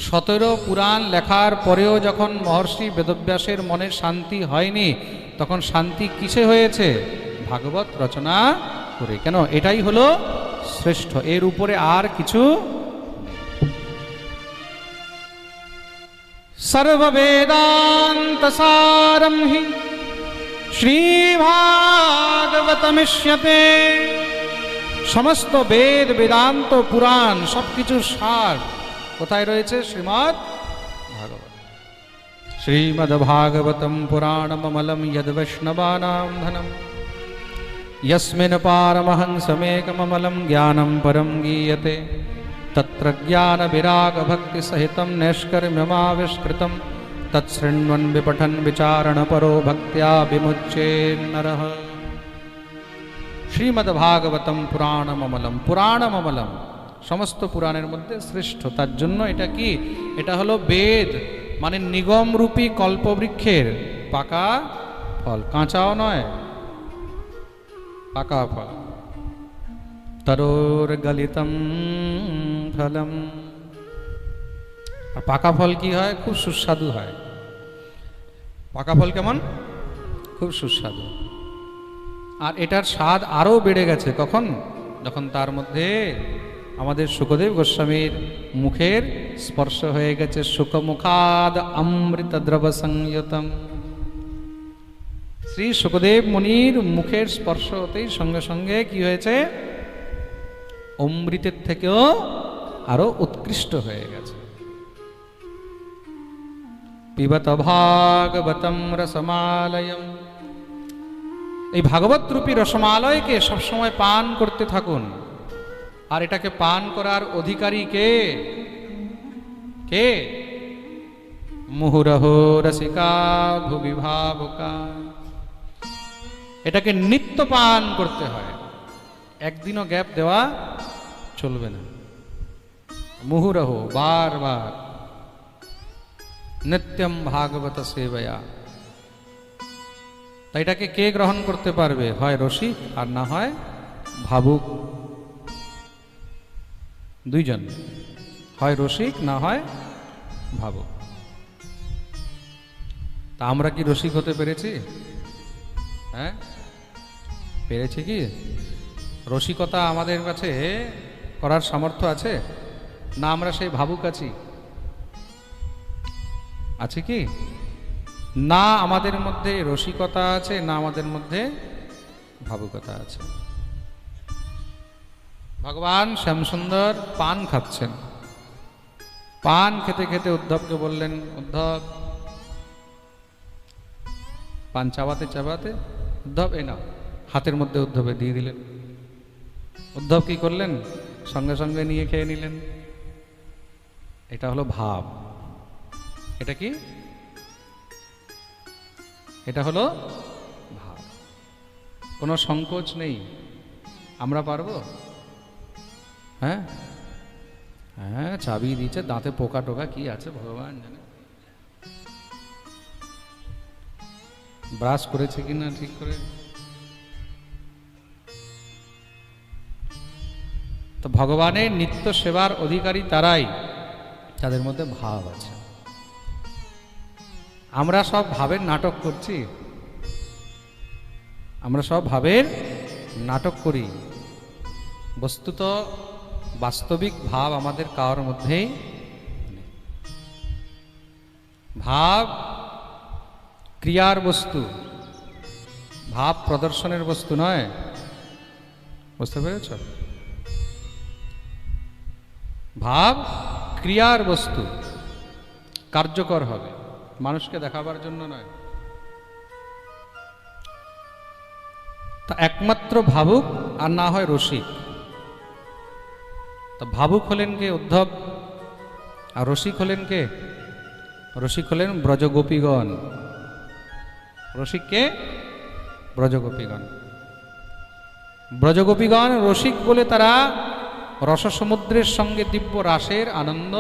17 পুরাণ লেখার পরেও যখন মহর্ষি বেদব্যাসের মনে শান্তি হয়নি, তখন শান্তি কিসে হয়েছে? ভাগবত রচনা করে। কেন? এটাই হলো শ্রেষ্ঠ, এর উপরে আর কিছু। সর্ববেদান্ত সারম হি শ্রীভাগবতমিষ্যতে। সমস্ত বেদ বেদান্ত পুরাণ সবকিছুর সার কোথায় রয়েছে? শ্রীমদ্ ভাগবত। শ্রীমদ্ভাগবতম পুরাণমমলম যদ বৈষ্ণবানাং ধনম यस्मिन् पारमहंसमेकममलं ज्ञानं परं गीयते तत्र ज्ञानविरागभक्तिसहितं नैष्कर्म्यमाविष्कृतं तत्शृण्वन् विपठन् विचारणपरो भक्त्या विमुच्येन्नरः। শ্রীমদ্ভাগবতম পুরাণমমলম। পুরাণমমলম সমস্ত পুরাণের মধ্যে শ্রেষ্ঠ। তার জন্য এটা কি? এটা হলো বেদ, মানে নিগমরূপী কল্পবৃক্ষের পাকা ফল, কাঁচাও নয়, পাকা ফল। তরোর গলিতম ফলম। আর পাকা ফল কি হয়? খুব সুস্বাদু হয়। পাকা ফল কেমন? খুব সুস্বাদু। আর এটার স্বাদ আরও বেড়ে গেছে কখন? যখন তার মধ্যে আমাদের শুকদেব গোস্বামীর মুখের স্পর্শ হয়ে গেছে। শুকমুখাদ অমৃত দ্রব সংযতম। শ্রী শুকদেব মুনির মুখের স্পর্শ হতেই সঙ্গে সঙ্গে কি হয়েছে? অমৃতের থেকেও আরো উৎকৃষ্ট হয়ে গেছে। পিবত ভাগবতম রসমালয়ম। এই ভাগবত রূপী রসমালয়কে সবসময় পান করতে থাকুন। আর এটাকে পান করার অধিকারী কে? কে? মুহুরহ রসিকা ভুবি ভাবুকা। এটাকে নিত্য পান করতে হয়, একদিনও গ্যাপ দেওয়া চলবে না। মুহুরহ, বারবার, নিত্যম ভাগবত সেবয়া। তাই এটাকে কে গ্রহণ করতে পারবে? হয় রসিক আর না হয় ভাবুক। দুইজন, হয় রসিক না হয় ভাবুক। তা আমরা কি রসিক হতে পেরেছি? হ্যাঁ, পেরেছি কি? রসিকতা আমাদের কাছে করার সামর্থ্য আছে না? আমরা সেই ভাবুক আছি? আছে কি না? আমাদের মধ্যে রসিকতা আছে না? আমাদের মধ্যে ভাবুকতা আছে? ভগবান শ্যামসুন্দর পান খাচ্ছেন। পান খেতে খেতে উদ্ধবকে বললেন, উদ্ধব, পান চাবাতে চাবাতে উদ্ধব এই না, হাতের মধ্যে উদ্ধবে দিয়ে দিলেন। উদ্ধব কি করলেন? সঙ্গে সঙ্গে নিয়ে খেয়ে নিলেন। এটা হলো ভাব। এটা কি? এটা হলো ভাব। কোনো সংকোচ নেই। আমরা পারবো? হ্যাঁ হ্যাঁ, চাবি দিচ্ছে, দাঁতে পোকা টোকা কি আছে ভগবান জানে। ব্রাশ করেছে কিনা ঠিক করে। তো ভগবানের নিত্য সেবার অধিকারী তারাই যাদের মধ্যে ভাব আছে। আমরা সব ভাবের নাটক করছি। আমরা সব ভাবের নাটক করি। বস্তুত বাস্তবিক ভাব আমাদের কারোর মধ্যেই নেই। ভাব ক্রিয়ার বস্তু, ভাব প্রদর্শনের বস্তু নয়। বুঝতে পেরেছ? ভাব ক্রিয়ার বস্তু, কার্যকর হবে, মানুষকে দেখাবার জন্য নয়। তা একমাত্র ভাবুক আর না হয় রসিক। তা ভাবুক হলেন কে? উদ্ধব। আর রসিক হলেন কে? রসিক হলেন ব্রজগোপীগণ। রসিককে ব্রজগোপীগণ। ব্রজগোপীগণ রসিক বলে তারা রসসমুদ্রের সঙ্গে দিব্য রাসের আনন্দ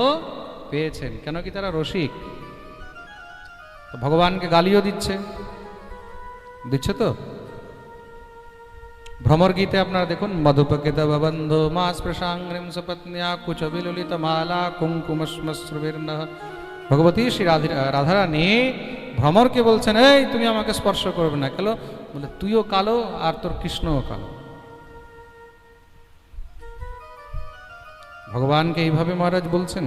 পেয়েছেন। কেন কি তারা রসিক। তো ভগবানকে গালিও দিচ্ছে তো। ভ্রমর গীতে আপনারা দেখুন, মধুপকেত বন্ধু মাস প্রসাংগ্রিম সপত্ন্যা কুচ বিললিত মালা কুঙ্কুমশ্মশ্রুবীর্ণ। ভগবতী শ্রী রাধারানী ভ্রমরকে বলছেন, এই তুমি আমাকে স্পর্শ করবে না। কেন বলে, তুইও কালো আর তোর কৃষ্ণও কালো। ভগবানকে এইভাবে মহারাজ বলছেন।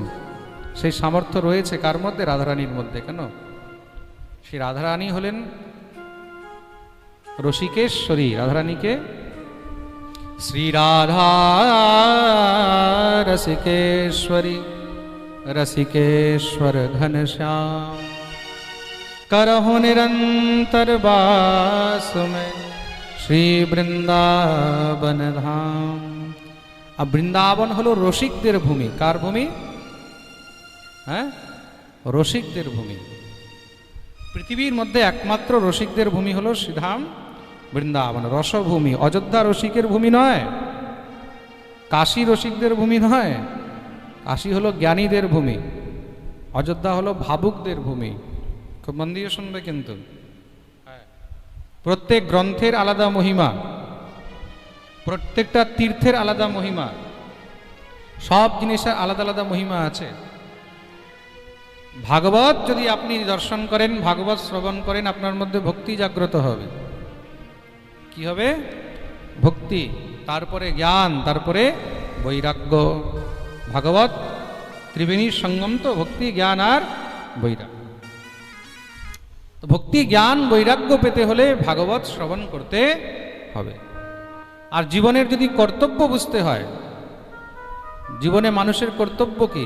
সেই সামর্থ্য রয়েছে কার মধ্যে? রাধারানীর মধ্যে। কেন? সেই রাধারানী হলেন রসিকেশ্বরী। রাধারানীকে শ্রী রাধা রসিকেশ্বরী রসিকেশ্বর ঘনশ্যাম करहु निरंतर वास में श्री বৃন্দাবন ধাম। আর বৃন্দাবন হলো রসিকদের ভূমি। কার ভূমি? হ্যাঁ, রসিকদের ভূমি। পৃথিবীর মধ্যে একমাত্র রসিকদের ভূমি হলো শ্রীধাম বৃন্দাবন, রসভূমি। অযোধ্যা রসিকের ভূমি নয়, কাশী রসিকদের ভূমি নয়। কাশী হলো জ্ঞানীদের ভূমি, অযোধ্যা হলো ভাবুকদের ভূমি। খুব মন দিয়ে শুনবে কিন্তু। প্রত্যেক গ্রন্থের আলাদা মহিমা, প্রত্যেকটা তীর্থের আলাদা মহিমা, সব জিনিসের আলাদা আলাদা মহিমা আছে। ভাগবত যদি আপনি দর্শন করেন, ভাগবত শ্রবণ করেন, আপনার মধ্যে ভক্তি জাগ্রত হবে। কি হবে? ভক্তি, তারপরে জ্ঞান, তারপরে বৈরাগ্য। ভাগবত ত্রিবেণীর সঙ্গম তো, ভক্তি, জ্ঞান আর বৈরাগ্য। তো ভক্তি, জ্ঞান, বৈরাগ্য পেতে হলে ভাগবত শ্রবণ করতে হবে। আর জীবনের যদি কর্তব্য বুঝতে হয়, জীবনে মানুষের কর্তব্য কি,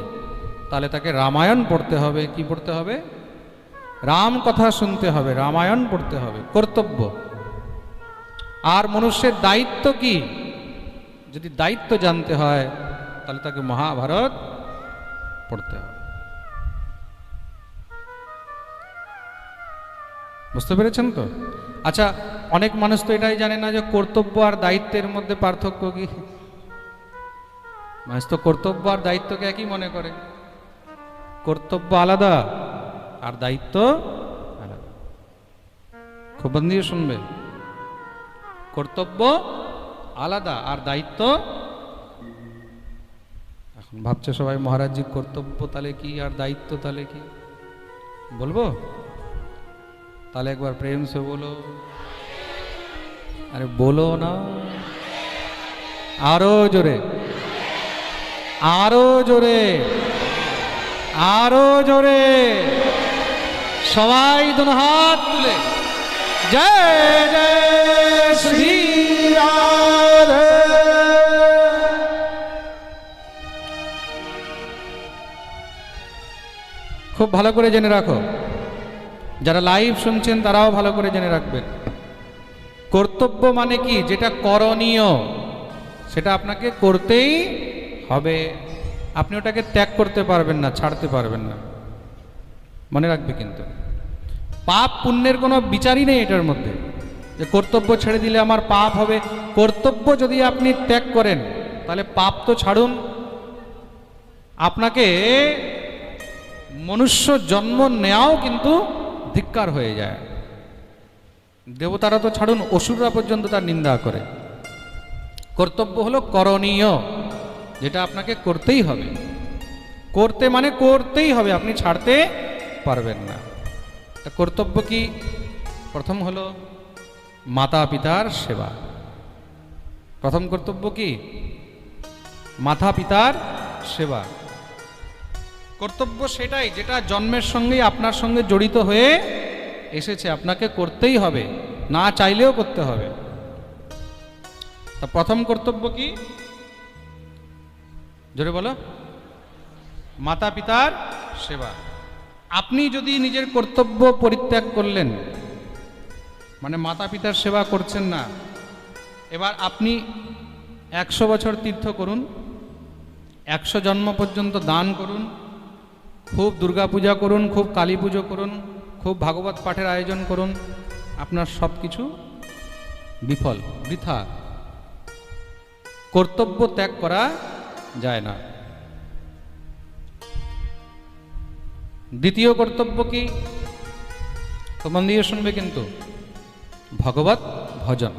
তাহলে তাকে রামায়ণ পড়তে হবে। কি পড়তে হবে? রাম কথা শুনতে হবে, রামায়ণ পড়তে হবে, কর্তব্য। আর মনুষ্যের দায়িত্ব কি, যদি দায়িত্ব জানতে হয় তাহলে তাকে মহাভারত পড়তে হবে। বুঝতে পেরেছেন তো? আচ্ছা, অনেক মানুষ তো এটাই জানে না যে কর্তব্য আর দায়িত্বের মধ্যে পার্থক্য কি। মানুষ তো কর্তব্য আর দায়িত্বকে একই মনে করে। কর্তব্য আলাদা আর দায়িত্ব আলাদা। খুব মন দিয়ে শুনবে। কর্তব্য আলাদা আর দায়িত্ব। এখন ভাবছে সবাই, মহারাজজি কর্তব্য তাহলে কি আর দায়িত্ব তাহলে কি? বলবো? তাহলে একবার প্রেম সে বলো। আরে বলো না, আরো জোরে, আরো জোরে, আরো জোরে, সবাই দুনো হাত তুলে জয় জয় শ্রী রাধে। খুব ভালো করে জেনে রাখো, যারা লাইভ শুনছেন তারাও ভালো করে জেনে রাখবেন। কর্তব্য মানে কি? যেটা করণীয় সেটা আপনাকে করতেই হবে। আপনি ওটাকে ত্যাগ করতে পারবেন না, ছাড়তে পারবেন না। মনে রাখবে কিন্তু পাপ পুণ্যের কোনো বিচারই নেই এটার মধ্যে, যে কর্তব্য ছেড়ে দিলে আমার পাপ হবে। কর্তব্য যদি আপনি ত্যাগ করেন তাহলে পাপ তো ছাড়ুন, আপনাকে মনুষ্য জন্ম নেওয়াও কিন্তু ধিক্কার হয়ে যায়। দেবতারা তো ছাড়ুন, অসুররা পর্যন্ত তার নিন্দা করে। কর্তব্য হলো করণীয়, যেটা আপনাকে করতেই হবে। করতে মানে করতেই হবে, আপনি ছাড়তে পারবেন না। তা কর্তব্য কি? প্রথম হলো মাতা পিতার সেবা। প্রথম কর্তব্য কি? মাতা পিতার সেবা। কর্তব্য সেটাই যেটা জন্মের সঙ্গেই আপনার সঙ্গে জড়িত হয়ে এসেছে, আপনাকে করতেই হবে, না চাইলেও করতে হবে। তা প্রথম কর্তব্য কি? জোরে বলো। মাতা পিতার সেবা। আপনি যদি নিজের কর্তব্য পরিত্যাগ করলেন, মানে মাতা পিতার সেবা করছেন না, এবার আপনি 100 বছর তীর্থ করুন, 100 জন্ম পর্যন্ত দান করুন, খুব দুর্গা পূজা করুন, খুব কালী পুজো করুন, খুব ভাগবত পাঠের আয়োজন করুন, আপনার সব কিছু বিফল, বৃথা। কর্তব্য ত্যাগ করা যায় না। দ্বিতীয় কর্তব্য কি? তো মন দিয়ে শুনবে কিন্তু, ভগবত ভজন।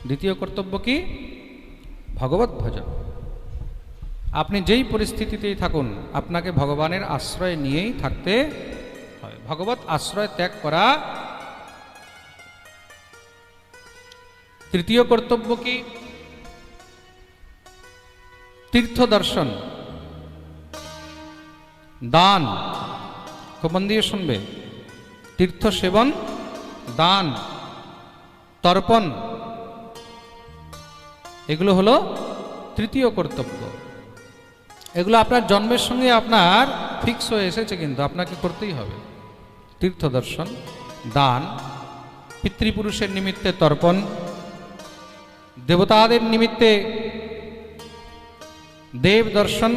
দ্বিতীয় কর্তব্য কি? ভগবত ভজন। আপনি যেই পরিস্থিতিতেই থাকুন, আপনাকে ভগবানের আশ্রয় নিয়েই থাকতে হবে। ভগবত আশ্রয় ত্যাগ করা। তৃতীয় কর্তব্য কি? তীর্থ দর্শন, দান। খুব মন দিয়ে শুনবে, তীর্থ সেবন, দান, তর্পণ, এগুলো হলো তৃতীয় কর্তব্য। এগুলো আপনার জন্মের সঙ্গে আপনার ফিক্স হয়ে এসেছে, কিন্তু আপনাকে করতেই হবে। তীর্থ দর্শন, দান, পিতৃপুরুষের নিমিত্তে তর্পণ, দেবতাদের নিমিত্তে দেব দর্শন,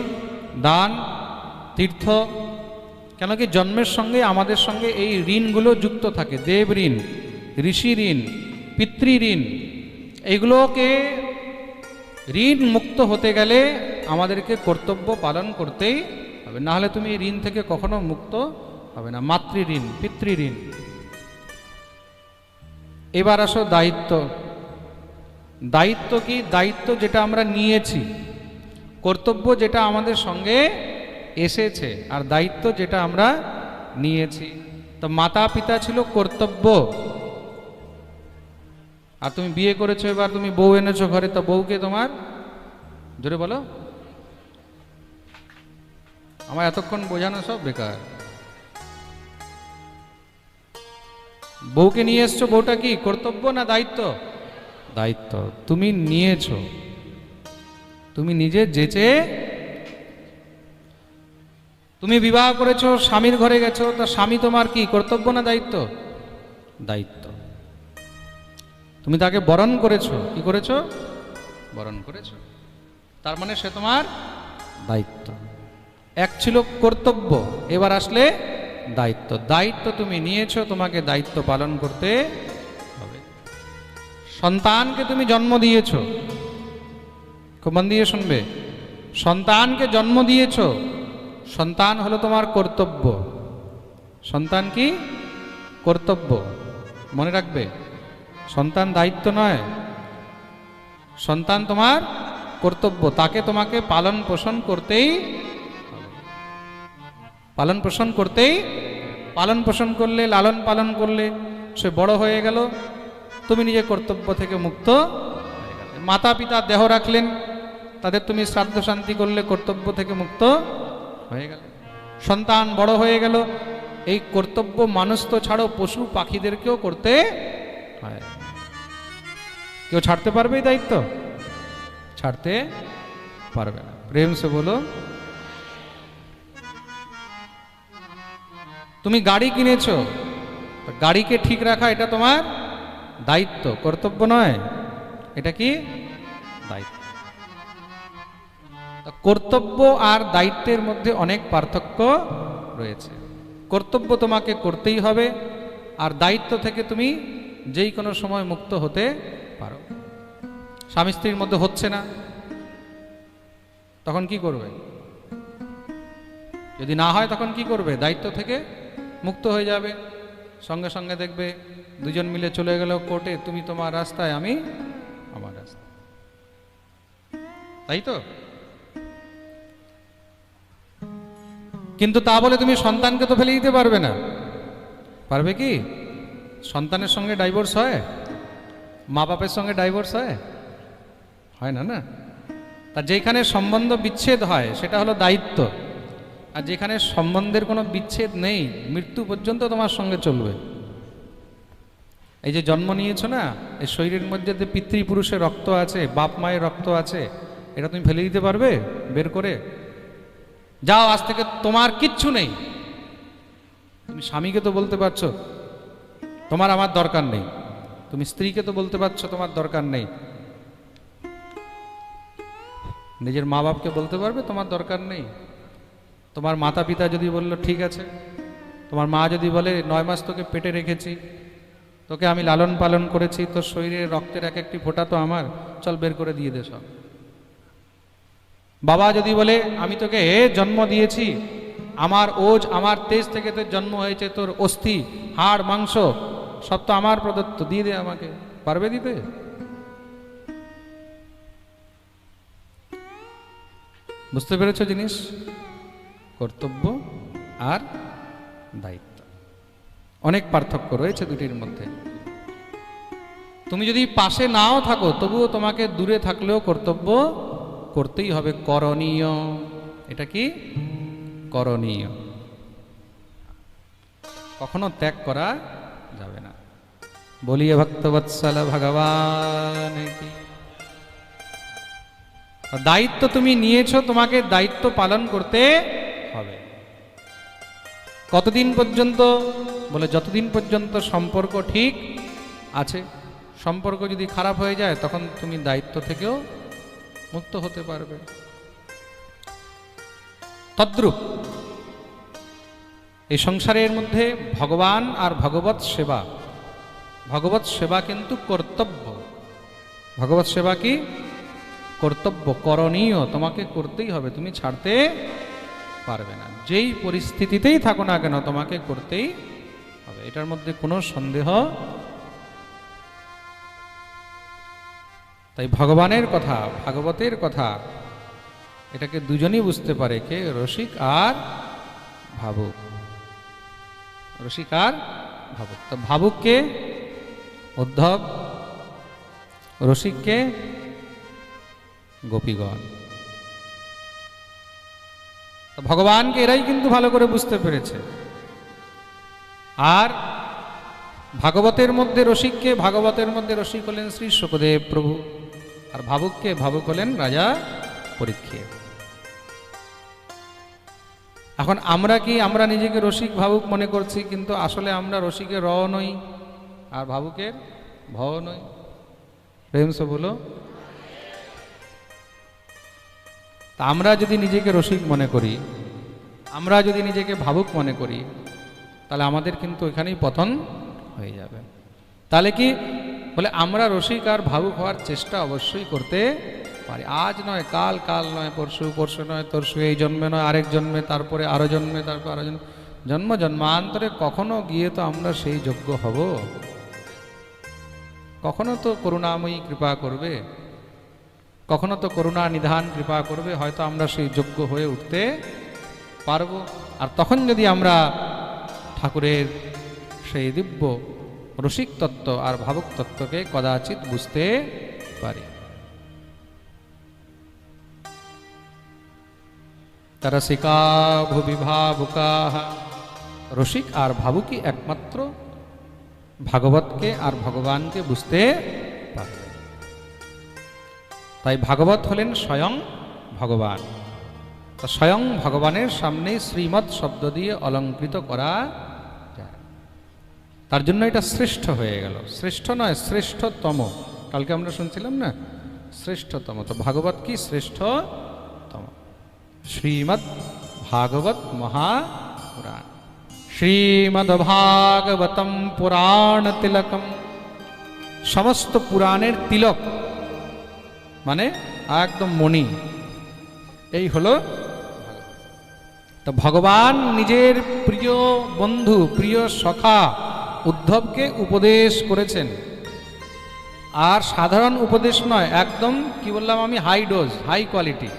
দান, তীর্থ। কেন কি জন্মের সঙ্গে আমাদের সঙ্গে এই ঋণগুলো যুক্ত থাকে। দেব ঋণ, ঋষি ঋণ, পিতৃ ঋণ। এইগুলোকে ঋণ মুক্ত হতে গেলে আমাদেরকে কর্তব্য পালন করতেই হবে, না হলে তুমি এই ঋণ থেকে কখনো মুক্ত হবে না। মাতৃ ঋণ, পিতৃ ঋণ। এবার আসো দায়িত্ব। দায়িত্ব কি? দায়িত্ব যেটা আমরা নিয়েছি, কর্তব্য যেটা আমাদের সঙ্গে এসেছে, আর দায়িত্ব যেটা আমরা নিয়েছি। তো মাতা পিতা ছিল কর্তব্য, আর তুমি বিয়ে করেছো, এবার তুমি বউ এনেছো ঘরে, তো বউকে তোমার, জোরে বলো, আমার এতক্ষণ বোঝানো সব বেকার। বউকে নিয়ে এসছো, বউটা কি কর্তব্য না দায়িত্ব? দায়িত্ব। তুমি নিয়েছো, তুমি নিজে যেচে, তুমি বিবাহ করেছো, স্বামীর ঘরে গেছো, তা স্বামী তোমার কি কর্তব্য না দায়িত্ব? দায়িত্ব। তুমি তাকে বরণ করেছো, কি করেছো? বরণ করেছো, তার মানে সে তোমার দায়িত্ব। এক ছিল কর্তব্য, এবার আসলে দায়িত্ব। দায়িত্ব তুমি নিয়েছো, তোমাকে দায়িত্ব পালন করতে হবে। সন্তানকে তুমি জন্ম দিয়েছো, খুব মন দিয়ে শুনবে, সন্তানকে জন্ম দিয়েছো, সন্তান হলো তোমার কর্তব্য। সন্তান কি? কর্তব্য। মনে রাখবে, সন্তান দায়িত্ব নয়, সন্তান তোমার কর্তব্য। তাকে তোমাকে পালন পোষণ করতেই, পালন পোষণ করতেই, পালন পোষণ করলে, লালন পালন করলে সে বড় হয়ে গেল, তুমি নিজের কর্তব্য থেকে মুক্ত হয়ে গেলে। মাতা পিতা দেহ রাখলেন, তাদের তুমি শ্রাদ্ধ শান্তি করলে, কর্তব্য থেকে মুক্ত হয়ে গেল। সন্তান বড় হয়ে গেল, এই কর্তব্য মানুষ তো ছাড়ো, পশু পাখিদেরকেও করতে হয়। কেউ ছাড়তে পারবে এই দায়িত্ব? ছাড়তে পারবে না। প্রেম সে বলো। তুমি গাড়ি কিনেছো, গাড়িকে ঠিক রাখা এটা তোমার দায়িত্ব, কর্তব্য নয়। এটা কি? দায়িত্ব। কর্তব্য আর দায়িত্বের মধ্যে অনেক পার্থক্য রয়েছে। কর্তব্য তোমাকে করতেই হবে, আর দায়িত্ব থেকে তুমি যেই কোনো সময় মুক্ত হতে পারো। স্বামী স্ত্রীর মধ্যে হচ্ছে না, তখন কি করবে? যদি না হয় তখন কি করবে? দায়িত্ব থেকে মুক্ত হয়ে যাবে। সঙ্গে সঙ্গে দেখবে দুজন মিলে চলে গেল কোর্টে, তুমি তোমার রাস্তায়, আমি আমার রাস্তায়। তাই তো? কিন্তু তা বলে তুমি সন্তানকে তো ফেলে দিতে পারবে না। পারবে কি? সন্তানের সঙ্গে ডাইভোর্স হয়? মা বাপের সঙ্গে ডাইভোর্স হয়? হয় না, না। তা যেখানে সম্বন্ধ বিচ্ছেদ হয় সেটা হলো দায়িত্ব, আর যেখানে সম্বন্ধের কোনো বিচ্ছেদ নেই, মৃত্যু পর্যন্ত তোমার সঙ্গে চলবে। এই যে জন্ম নিয়েছো না, এই শরীরের মধ্যে যে পিতৃপুরুষের রক্ত আছে, বাপ মায়ের রক্ত আছে, এটা তুমি ফেলে দিতে পারবে বের করে? যাও, আজ থেকে তোমার কিচ্ছু নেই। তুমি স্বামীকে তো বলতে পারছো তোমার আমার দরকার নেই, তুমি স্ত্রীকে তো বলতে পারছো তোমার দরকার নেই, নিজের মা বাপকে বলতে পারবে তোমার দরকার নেই? তোমার মাতা পিতা যদি বলল ঠিক আছে, তোমার মা যদি বলে 9 মাস তোকে পেটে রেখেছি, তোকে আমি লালন পালন করেছি, তোর শরীরের রক্তের এক একটি ফোঁটা তো আমার, চল বের করে দিয়ে দে সব। বাবা যদি বলে আমি তোকে জন্ম দিয়েছি, আমার ওজ আমার তেজ থেকে তোর জন্ম হয়েছে, তোর অস্থি হাড় মাংস সব তো আমার প্রদত্ত, দিয়ে দে আমাকে, পারবে দিতে? বুঝতে পেরেছো জিনিস? কর্তব্য আর দায়িত্ব অনেক পার্থক্য রয়েছে দুটির মধ্যে। তুমি যদি পাশে নাও থাকো তবুও তোমাকে দূরে থাকলেও কর্তব্য করতেই হবে, করণীয়। এটা কি? করণীয়, কখনো ত্যাগ করা যাবে না। বলিয়ে ভক্তবৎসল ভগবান কি। দায়িত্ব তুমি নিয়েছো, তোমাকে দায়িত্ব পালন করতে হবে। কতদিন পর্যন্ত? বলে যতদিন পর্যন্ত সম্পর্ক ঠিক আছে। সম্পর্ক যদি খারাপ হয়ে যায় তখন তুমি দায়িত্ব থেকেও মুক্ত হতে পারবে। তদ্রূপ এই সংসারের মধ্যে ভগবান আর ভগবৎ সেবা, ভগবৎ সেবা কিন্তু কর্তব্য। ভগবৎ সেবা কি? কর্তব্য, করণীয়, তোমাকে করতেই হবে, তুমি ছাড়তে পারবে না। যেই পরিস্থিতিতেই থাকো না কেন তোমাকে করতেই হবে, এটার মধ্যে কোনো সন্দেহ। তাই ভগবানের কথা, ভাগবতের কথা, এটাকে দুজনই বুঝতে পারে, কে? রসিক আর ভাবুক। রসিক আর ভাবুক। তো ভাবুককে উদ্ধব, রসিককে গোপীগণ। তো ভগবানকে এরাই কিন্তু ভালো করে বুঝতে পেরেছে। আর ভাগবতের মধ্যে রসিককে, ভাগবতের মধ্যে রসিক হলেন শ্রী শুকদেব প্রভু, আর ভাবুককে, ভাবুক হলেন রাজা পরীক্ষিত। এখন আমরা কি, আমরা নিজেকে রসিক ভাবুক মনে করছি, কিন্তু আসলে আমরা রসিকের র নই আর ভাবুকের ভ নই। প্রেম সে বলো। তা আমরা যদি নিজেকে রসিক মনে করি, আমরা যদি নিজেকে ভাবুক মনে করি, তাহলে আমাদের কিন্তু এখানেই পতন হয়ে যাবে। তাহলে কি বলে, আমরা রসিক আর ভাবুক হওয়ার চেষ্টা অবশ্যই করতে পারি। আজ নয় কাল, কাল নয় পরশু, পরশু নয় তরশু, এই জন্মে নয় আরেক জন্মে, তারপরে আরো জন্মে, তারপর আরো জন্মে, জন্ম জন্মান্তরে কখনো গিয়ে তো আমরা সেই যোগ্য হব? কখনো তো করুণাময়ী কৃপা করবে, কখনো তো করুণা নিধান কৃপা করবে, হয়তো আমরা সেই যোগ্য হয়ে উঠতে পারবো। আর তখন যদি আমরা ঠাকুরের সেই দিব্য রসিক তত্ত্ব আর ভাবুক তত্ত্বকে কদাচিৎ বুঝতে পারি। রসিকা ভুবি ভাবুকা, রসিক আর ভাবুকই একমাত্র ভাগবতকে আর ভগবানকে বুঝতে পারবে। তাই ভাগবত হলেন স্বয়ং ভগবান। স্বয়ং ভগবানের সামনে শ্রীমৎ শব্দ দিয়ে অলঙ্কৃত করা যায়, তার জন্য এটা শ্রেষ্ঠ হয়ে গেল। শ্রেষ্ঠ নয়, শ্রেষ্ঠতম। কালকে আমরা শুনছিলাম না, শ্রেষ্ঠতম। তো ভাগবত কি? শ্রেষ্ঠতম। শ্রীমদ্ ভাগবত মহাপুরাণ, শ্রীমদ্ ভাগবতম পুরাণ তিলকম। সমস্ত পুরাণের তিলক মানে একদম মণি, এই হলো। তো ভগবান নিজের প্রিয় বন্ধু, প্রিয় সখা উদ্ধবকে উপদেশ করেছেন। আর সাধারণ উপদেশ নয়, একদম কি বললাম আমি, হাই ডোজ, হাই কোয়ালিটি।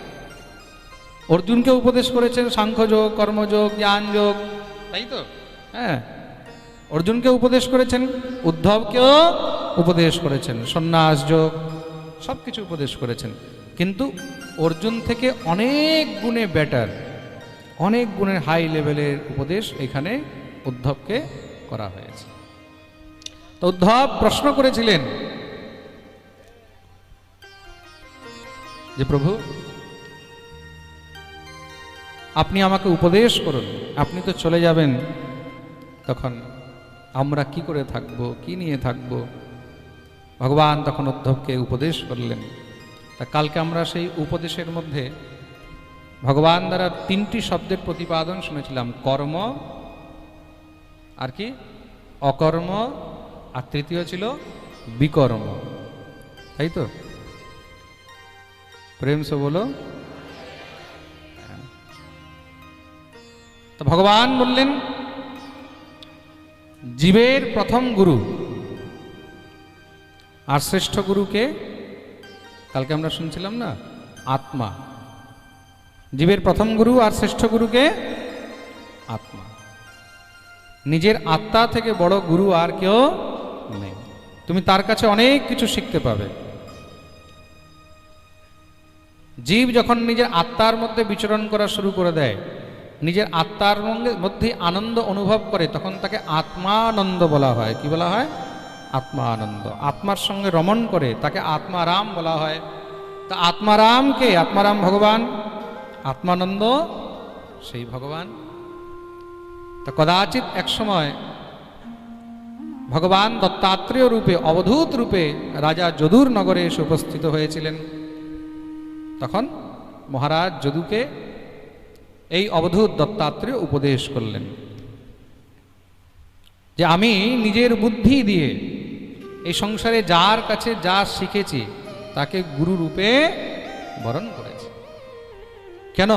অর্জুনকে উপদেশ করেছেন সাংখ্যযোগ, কর্মযোগ, জ্ঞানযোগ, তাই তো? হ্যাঁ, অর্জুনকে উপদেশ করেছেন, উদ্ধবকেও উপদেশ করেছেন, সন্ন্যাস যোগ, সব কিছু উপদেশ করেছেন। কিন্তু অর্জুন থেকে অনেক গুণে বেটার, অনেক গুণের হাই লেভেলের উপদেশ এখানে উদ্ধবকে করা হয়েছে। তো উদ্ধব প্রশ্ন করেছিলেন যে প্রভু আপনি আমাকে উপদেশ করুন, আপনি তো চলে যাবেন, তখন আমরা কি করে থাকব, কি নিয়ে থাকব? ভগবান তখন উদ্ধবকে উপদেশ করলেন। তা কালকে আমরা সেই উপদেশের মধ্যে ভগবান দ্বারা তিনটি শব্দের প্রতিপাদন শুনেছিলাম, কর্ম, আর কি অকর্ম, আর তৃতীয় ছিল বিকর্ম, তাই তো? প্রেম সে বলো। তো ভগবান বললেন জীবের প্রথম গুরু আর শ্রেষ্ঠ গুরুকে কালকে আমরা শুনছিলাম না, আত্মা। জীবের প্রথম গুরু আর শ্রেষ্ঠ গুরুকে আত্মা। নিজের আত্মা থেকে বড় গুরু আর কেউ নেই। তুমি তার কাছে অনেক কিছু শিখতে পাবে। জীব যখন নিজের আত্মার মধ্যে বিচরণ করা শুরু করে দেয়, নিজের আত্মার মধ্যে আনন্দ অনুভব করে, তখন তাকে আত্মানন্দ বলা হয়। কি বলা হয়? আত্মা আনন্দ। আত্মার সঙ্গে রমণ করে তাকে আত্মারাম বলা হয়। তা আত্মারাম কে? আত্মারাম ভগবান, আত্মানন্দ সেই ভগবান। তা কদাচিৎ এক সময় ভগবান দত্তাত্রেয় রূপে, অবধূত রূপে রাজা যদুর নগরে এসে উপস্থিত হয়েছিলেন। তখন মহারাজ যদুকে এই অবধূত দত্তাত্রেয় উপদেশ করলেন যে আমি নিজের বুদ্ধি দিয়ে এই সংসারে যার কাছে যা শিখেছি তাকে গুরু রূপে বরণ করেছি। কেন?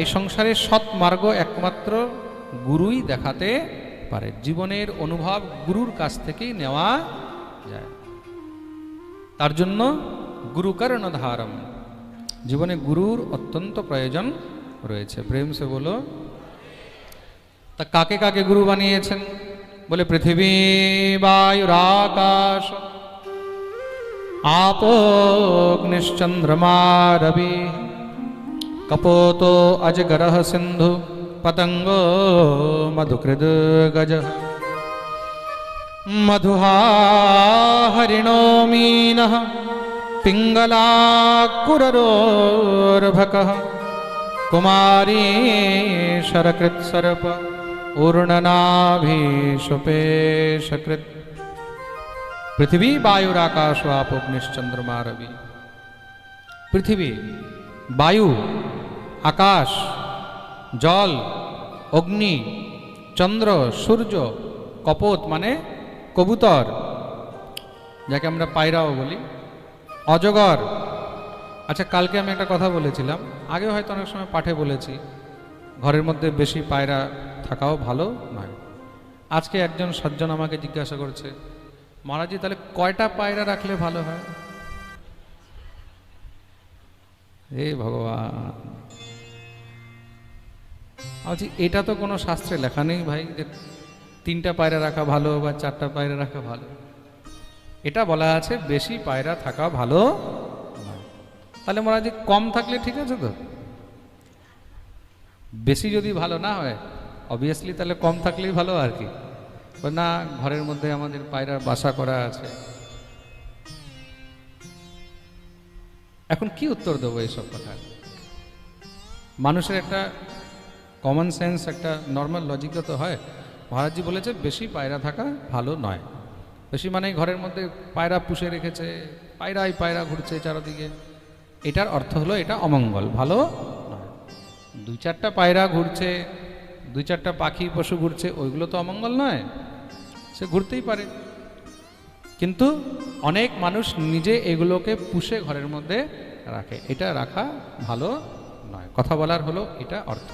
এই সংসারে সৎ মার্গ একমাত্র গুরুই দেখাতে পারে। জীবনের অনুভব গুরুর কাছ থেকেই নেওয়া যায়। তার জন্য গুরু কর্ণধারম, জীবনে গুরুর অত্যন্ত প্রয়োজন রয়েছে। প্রেম সে বলো। তা কাকে কাকে গুরু বানিয়েছেন? বলে পৃথিবী বায়ুরাকাশ আপোগ্নিশ্চন্দ্রমা রবি কপোতো অজগরঃ সিন্ধু পতঙ্গো মধুকৃদ গজ মধুহা হরিণো মীনঃ পিঙ্গলাকুরरोर्भकः कुमारी शरकृत्सर्प ऊर्णनाभिषुपेशकृत्। पृथ्वी वायुराकाश আপোগ্নিশ্চন্দ্রমা রবি। পৃথিবী, বায়ু, আকাশ, জল, অগ্নি, চন্দ্র, সূর্য, কপোত মানে কবুতর, যাকে আমরা পায়রাও বলি, অজগর। আচ্ছা, কালকে আমি একটা কথা বলেছিলাম, আগে হয়তো অনেক সময় পাঠে বলেছি, ঘরের মধ্যে বেশি পায়রা থাকাও ভালো নয়। আজকে একজন সজ্জন আমাকে জিজ্ঞাসা করছে, মহারাজজি তাহলে কয়টা পায়রা রাখলে ভালো হয়? হে ভগবান, বলছি এটা তো কোনো শাস্ত্রে লেখা নেই ভাই যে 3টা পায়রা রাখা ভালো বা 4টা পায়রা রাখা ভালো। এটা বলা আছে বেশি পায়রা থাকা ভালো না। তাহলে মহারাজ কম থাকলে ঠিক আছে তো? বেশি যদি ভালো না হয় অবভিয়াসলি তাহলে কম থাকলেই ভালো আর কি। না, ঘরের মধ্যে আমাদের পায়রার বাসা করা আছে। এখন কি উত্তর দেবো এইসব কথা? মানুষের একটা কমন সেন্স, একটা নর্মাল লজিক তো হয়। মহারাজজি বলেছে বেশি পায়রা থাকা ভালো নয়। বেশি মানে ঘরের মধ্যে পায়রা পুষে রেখেছে, পায়রা ঘুরছে চারদিকে, এটার অর্থ হলো এটা অমঙ্গল, ভালো নয়। 2-4টা পায়রা ঘুরছে, 2-4টা পাখি পশু ঘুরছে, ওইগুলো তো অমঙ্গল নয়, সে ঘুরতেই পারে। কিন্তু অনেক মানুষ নিজে এগুলোকে পুষে ঘরের মধ্যে রাখে, এটা রাখা ভালো নয়। কথা বলার হলো এটা অর্থ।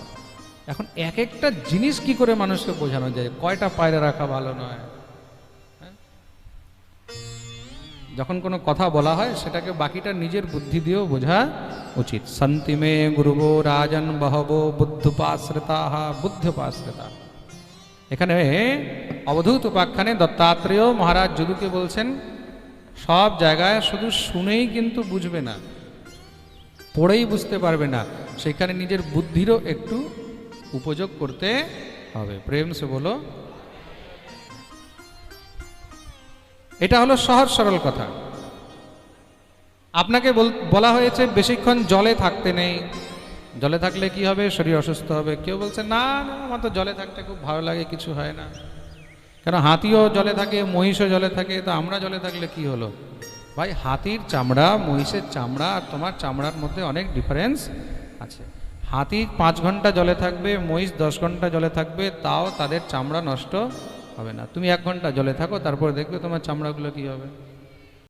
এখন এক একটা জিনিস কি করে মানুষকে বোঝানো যায় কয়টা পায়রা রাখা ভালো নয়? যখন কোনো কথা বলা হয় সেটাকে বাকিটা নিজের বুদ্ধি দিয়েও বোঝা উচিত। সন্তিমে গুরুবো রাজন বহবো বুদ্ধোপাশ্রিতা। এখানে অবধূত উপাখ্যানে দত্তাত্রেয় মহারাজ যদুকে বলছেন, সব জায়গায় শুধু শুনেই কিন্তু বুঝবে না, পড়েই বুঝতে পারবে না, সেখানে নিজের বুদ্ধিরও একটু উপযোগ করতে হবে। প্রেম সে বলো। এটা হলো সহজ সরল কথা। আপনাকে বলা হয়েছে বেশিক্ষণ জলে থাকতে নেই, জলে থাকলে কি হবে? শরীর অসুস্থ হবে। কেউ বলছে না না, আমার তো জলে থাকতে খুব ভালো লাগে, কিছু হয় না। কেন? হাতিও জলে থাকে, মহিষও জলে থাকে, তো আমরা জলে থাকলে কি হলো? ভাই, হাতির চামড়া, মহিষের চামড়া আর তোমার চামড়ার মধ্যে অনেক ডিফারেন্স আছে। হাতি 5 ঘন্টা জলে থাকবে, মহিষ 10 ঘন্টা জলে থাকবে, তাও তাদের চামড়া নষ্ট হবে না। তুমি 1 ঘন্টা জলে থাকো, তারপর দেখবে তোমার চামড়াগুলো কি হবে।